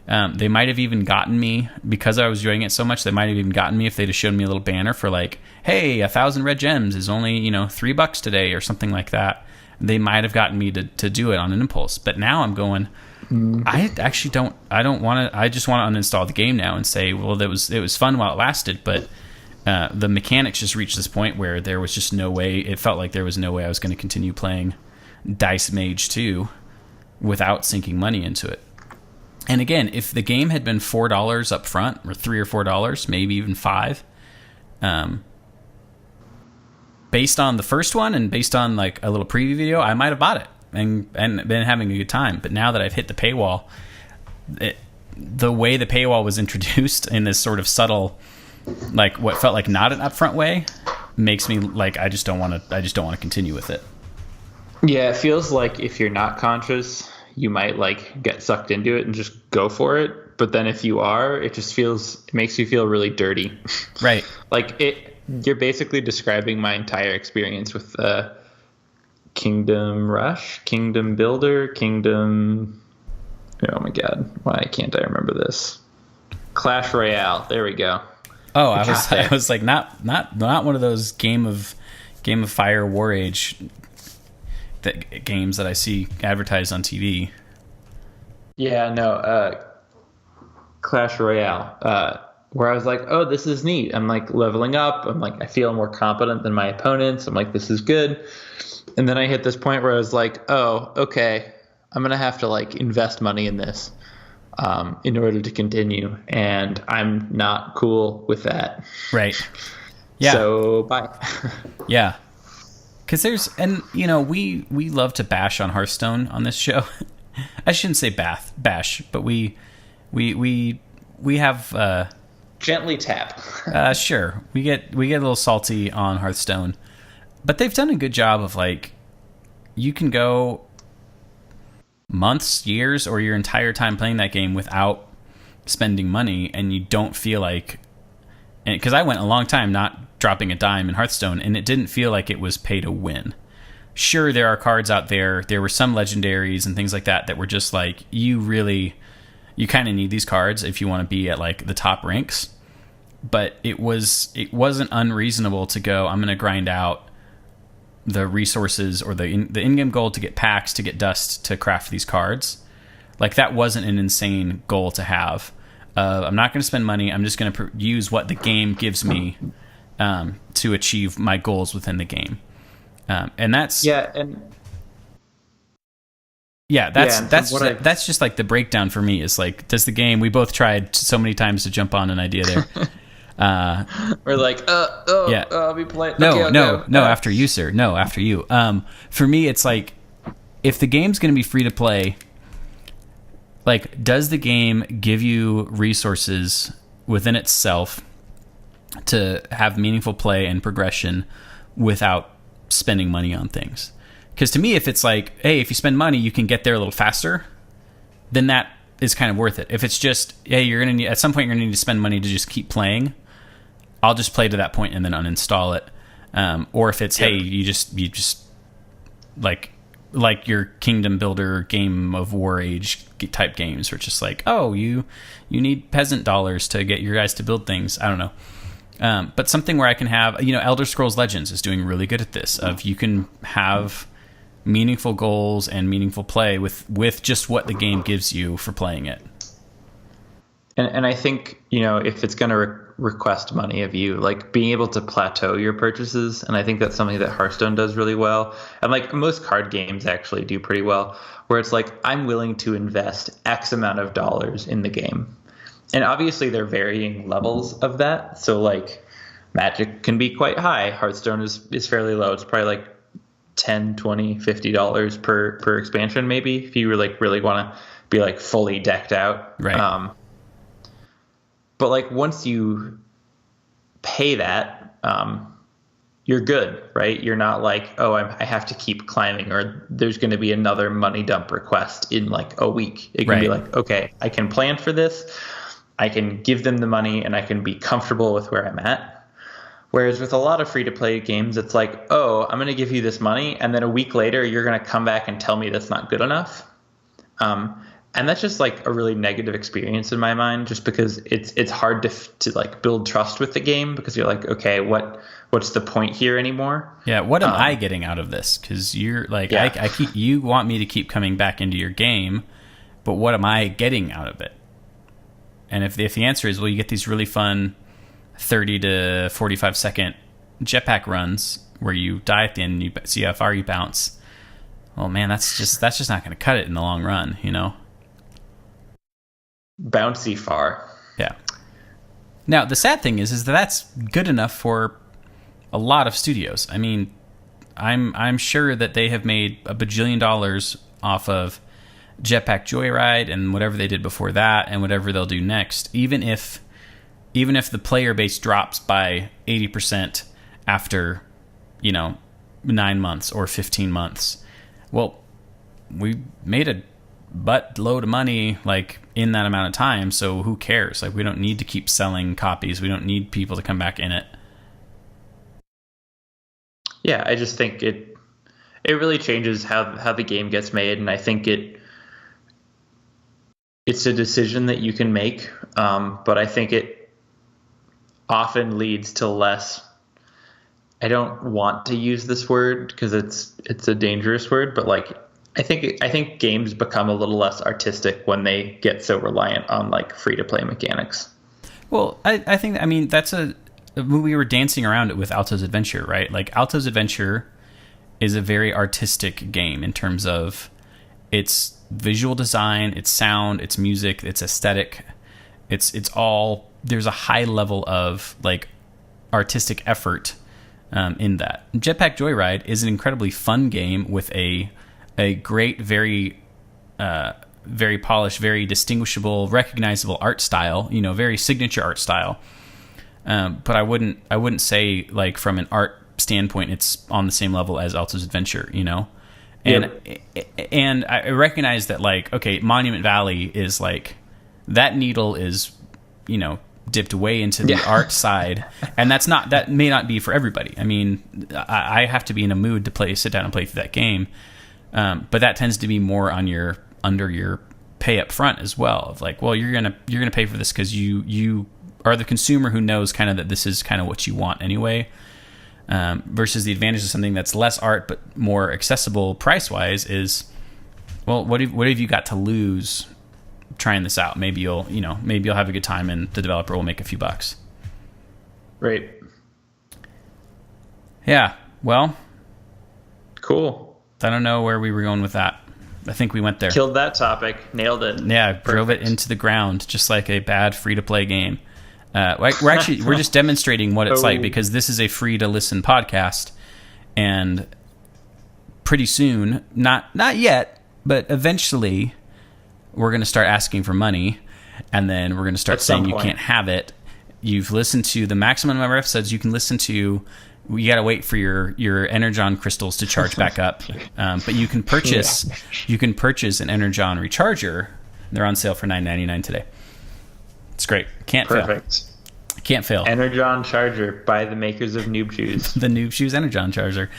They might have even gotten me, because I was enjoying it so much, they might have even gotten me if they'd have shown me a little banner for like, hey, 1,000 red gems is only, $3 today or something like that. They might have gotten me to do it on an impulse. But now I'm going, I just want to uninstall the game now and say, well, it was fun while it lasted, but the mechanics just reached this point where there was just no way, it felt like there was no way I was going to continue playing Dice Mage 2 without sinking money into it. And again, if the game had been $4 up front, or $3 or $4, maybe even $5, based on the first one and based on like a little preview video, I might have bought it and been having a good time. But now that I've hit the paywall, the way the paywall was introduced in this sort of subtle, like what felt like not an upfront way, makes me like I just don't want to continue with it. Yeah, it feels like if you're not conscious, you might like get sucked into it and just go for it. But then if you are, it makes you feel really dirty. Right. You're basically describing my entire experience with Kingdom Rush, Kingdom Builder, oh my God, why can't I remember this? Clash Royale. There we go. Oh, I was like not one of those Game of Fire War Age games that I see advertised on TV. Yeah, no, Clash Royale, where I was like, oh, this is neat. I'm like leveling up. I'm like, I feel more competent than my opponents. I'm like, this is good. And then I hit this point where I was like, oh, okay, I'm going to have to like invest money in this in order to continue. And I'm not cool with that. Right. Yeah. So bye. Yeah. Because we love to bash on Hearthstone on this show. I shouldn't say bash, but we have gently tap. Sure, we get a little salty on Hearthstone, but they've done a good job of like you can go months, years, or your entire time playing that game without spending money, and you don't feel like, because I went a long time not dropping a dime in Hearthstone, and it didn't feel like it was pay to win. Sure, there are cards out there. There were some legendaries and things like that that were just like, you kind of need these cards if you want to be at like the top ranks. But it wasn't unreasonable to go, I'm going to grind out the resources or the in-game gold to get packs, to get dust, to craft these cards. Like, that wasn't an insane goal to have. I'm not going to spend money. I'm just going to use what the game gives me to achieve my goals within the game. And that's that's just like the breakdown for me. Is like, does the game? We both tried so many times to jump on an idea there. We're like, I'll be playing. No, after you, sir. No, after you. For me, it's like, if the game's going to be free to play, like, does the game give you resources within itself to have meaningful play and progression without spending money on things? Because to me, if it's like, hey, if you spend money, you can get there a little faster, then that is kind of worth it. If it's just, hey, you're gonna need, at some point you're gonna need to spend money to just keep playing, I'll just play to that point and then uninstall it. Or if it's, hey, you just like your Kingdom Builder, Game of War Age type games, where it's just like, oh, you need peasant dollars to get your guys to build things. I don't know. But something where I can have, Elder Scrolls Legends is doing really good at this. Of, you can have meaningful goals and meaningful play with just what the game gives you for playing it. And I think, if it's going to request money of you, like, being able to plateau your purchases, and I think that's something that Hearthstone does really well, and like most card games actually do pretty well, where it's like, I'm willing to invest X amount of dollars in the game. And obviously there are varying levels of that. So like, Magic can be quite high. Hearthstone is fairly low. It's probably like $10, $20, $50 per expansion, maybe, if you really want to be like fully decked out. Right. But like, once you pay that, you're good, right? You're not like, oh, I have to keep climbing, or there's going to be another money dump request in like a week. It can be like, okay, I can plan for this. I can give them the money and I can be comfortable with where I'm at. Whereas with a lot of free-to-play games, it's like, oh, I'm going to give you this money, and then a week later, you're going to come back and tell me that's not good enough. And that's just like a really negative experience in my mind, just because it's hard to like build trust with the game, because you're like, okay, what's the point here anymore? Yeah, what am I getting out of this? Because you're like, you want me to keep coming back into your game, but what am I getting out of it? And if the answer is, well, you get these really fun 30 to 45 second jetpack runs where you die at the end and you see how far you bounce, well, man, that's just not going to cut it in the long run, Bouncy far. Yeah. Now, the sad thing is that that's good enough for a lot of studios. I mean, I'm sure that they have made $1 bajillion off of Jetpack Joyride and whatever they did before that and whatever they'll do next, even if the player base drops by 80% after 9 months or 15 months. Well, we made a buttload of money like in that amount of time, so who cares? Like, we don't need to keep selling copies. We don't need people to come back in it. Yeah, I just think it really changes how the game gets made, and I think it's a decision that you can make, but I think it often leads to less. I don't want to use this word because it's a dangerous word, but like, I think games become a little less artistic when they get so reliant on like free to play mechanics. Well, I think, that's we were dancing around it with Alto's Adventure, right? Like, Alto's Adventure is a very artistic game in terms of its visual design, its sound, its music, its aesthetic. It's all, there's a high level of like artistic effort in that. Jetpack Joyride is an incredibly fun game with a great, very very polished, very distinguishable, recognizable art style, very signature art style. But I wouldn't say like from an art standpoint it's on the same level as Alto's Adventure, And and I recognize that, like, okay, Monument Valley is like, that needle is, dipped way into the art side, and that may not be for everybody. I mean, I have to be in a mood to sit down and play through that game, but that tends to be more under your pay up front as well. Of like, well, you're gonna pay for this because you are the consumer who knows kind of that this is kind of what you want anyway. Versus the advantage of something that's less art but more accessible price wise is, well, what have you got to lose trying this out? Maybe you'll have a good time and the developer will make a few bucks. Right. Yeah. Well, cool. I don't know where we were going with that. I think we went there. Killed that topic. Nailed it. Yeah. Perfect. Drove it into the ground, just like a bad free-to-play game. We're just demonstrating what it's like, because this is a free-to-listen podcast, and pretty soon, not yet, but eventually, we're going to start asking for money, and then we're going to start saying you can't have it. You've listened to the maximum number of episodes you can listen to. You got to wait for your Energon crystals to charge back up, but you can purchase an Energon recharger. They're on sale for $9.99 today. It's great. Can't fail. Energon charger by the makers of Noob Shoes. The Noob Shoes Energon charger.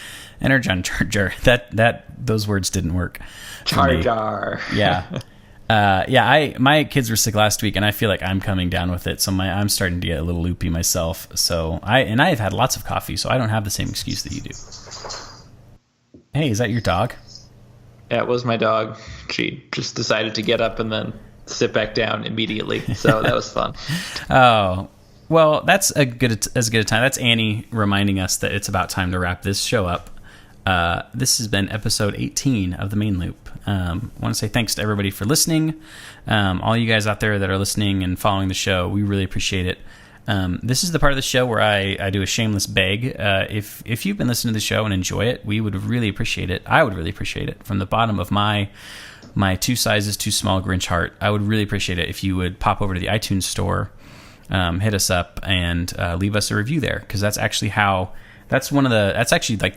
That those words didn't work. Charger. Yeah. My kids were sick last week, and I feel like I'm coming down with it. So I'm starting to get a little loopy myself. So I've had lots of coffee, so I don't have the same excuse that you do. Hey, is that your dog? Yeah, it was my dog. She just decided to get up and then sit back down immediately. So that was fun. Oh, well, that's as good a time. That's Annie reminding us that it's about time to wrap this show up. This has been episode 18 of The Main Loop. I want to say thanks to everybody for listening. All you guys out there that are listening and following the show, we really appreciate it. This is the part of the show where I do a shameless beg. If you've been listening to the show and enjoy it, we would really appreciate it. I would really appreciate it from the bottom of my two sizes too small Grinch heart. I would really appreciate it if you would pop over to the iTunes store, hit us up, and leave us a review there, because that's actually like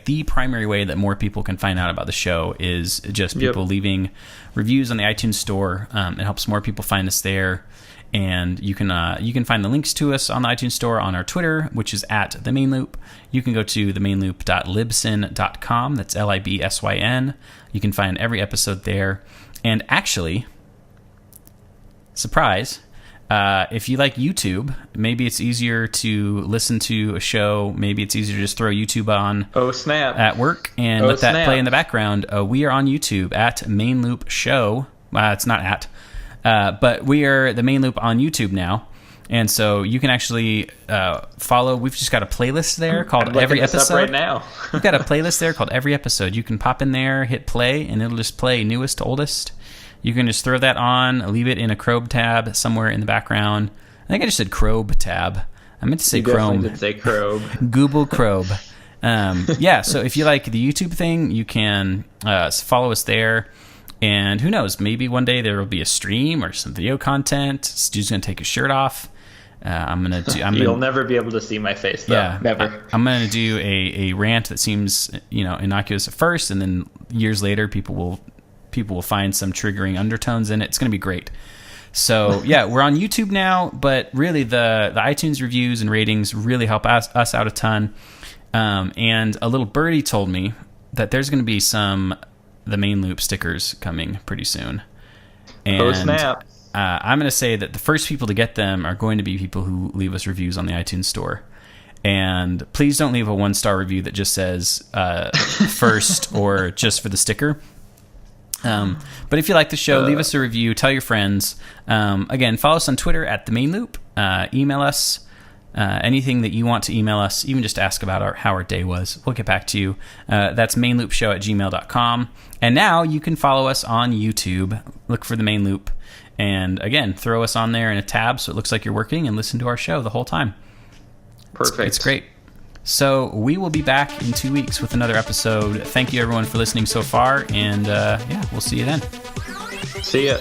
the primary way that more people can find out about the show, is just people leaving reviews on the iTunes store. It helps more people find us there. And you can find the links to us on the iTunes store on our Twitter, which is at The Main Loop. You can go to themainloop.libsyn.com. That's LIBSYN. You can find every episode there. And actually, surprise, if you like YouTube, maybe it's easier to listen to a show. Maybe it's easier to just throw YouTube on at work and let that play in the background. We are on YouTube at Main Loop Show. It's not at. But we are The Main Loop on YouTube now. And so you can actually follow. We've just got a playlist there called Every Episode. Right now. We've got a playlist there called Every Episode. You can pop in there, hit play, and it'll just play newest to oldest. You can just throw that on, leave it in a Chrome tab somewhere in the background. I think I just said Chrome tab. I meant to say Chrome. You definitely did say Chrome. Google Chrome. So if you like the YouTube thing, you can follow us there. And who knows, maybe one day there will be a stream or some video content. Stu's going to take his shirt off. You'll never be able to see my face, though. Yeah, never. I'm going to do a rant that seems, innocuous at first, and then years later, people will find some triggering undertones in it. It's going to be great. So yeah, we're on YouTube now, but really the iTunes reviews and ratings really help us out a ton. And a little birdie told me that there's going to be some The Main Loop stickers coming pretty soon. And oh, snap. I'm going to say that the first people to get them are going to be people who leave us reviews on the iTunes store. And please don't leave a 1-star review that just says first or just for the sticker. But if you like the show, leave us a review, tell your friends. Again, follow us on Twitter at The Main Loop. Email us anything that you want to email us, even just ask about how our day was. We'll get back to you. That's mainloopshow@gmail.com. And now you can follow us on YouTube. Look for The Main Loop. And again, throw us on there in a tab so it looks like you're working, and listen to our show the whole time. Perfect. It's great. So we will be back in 2 weeks with another episode. Thank you, everyone, for listening so far. And we'll see you then. See ya.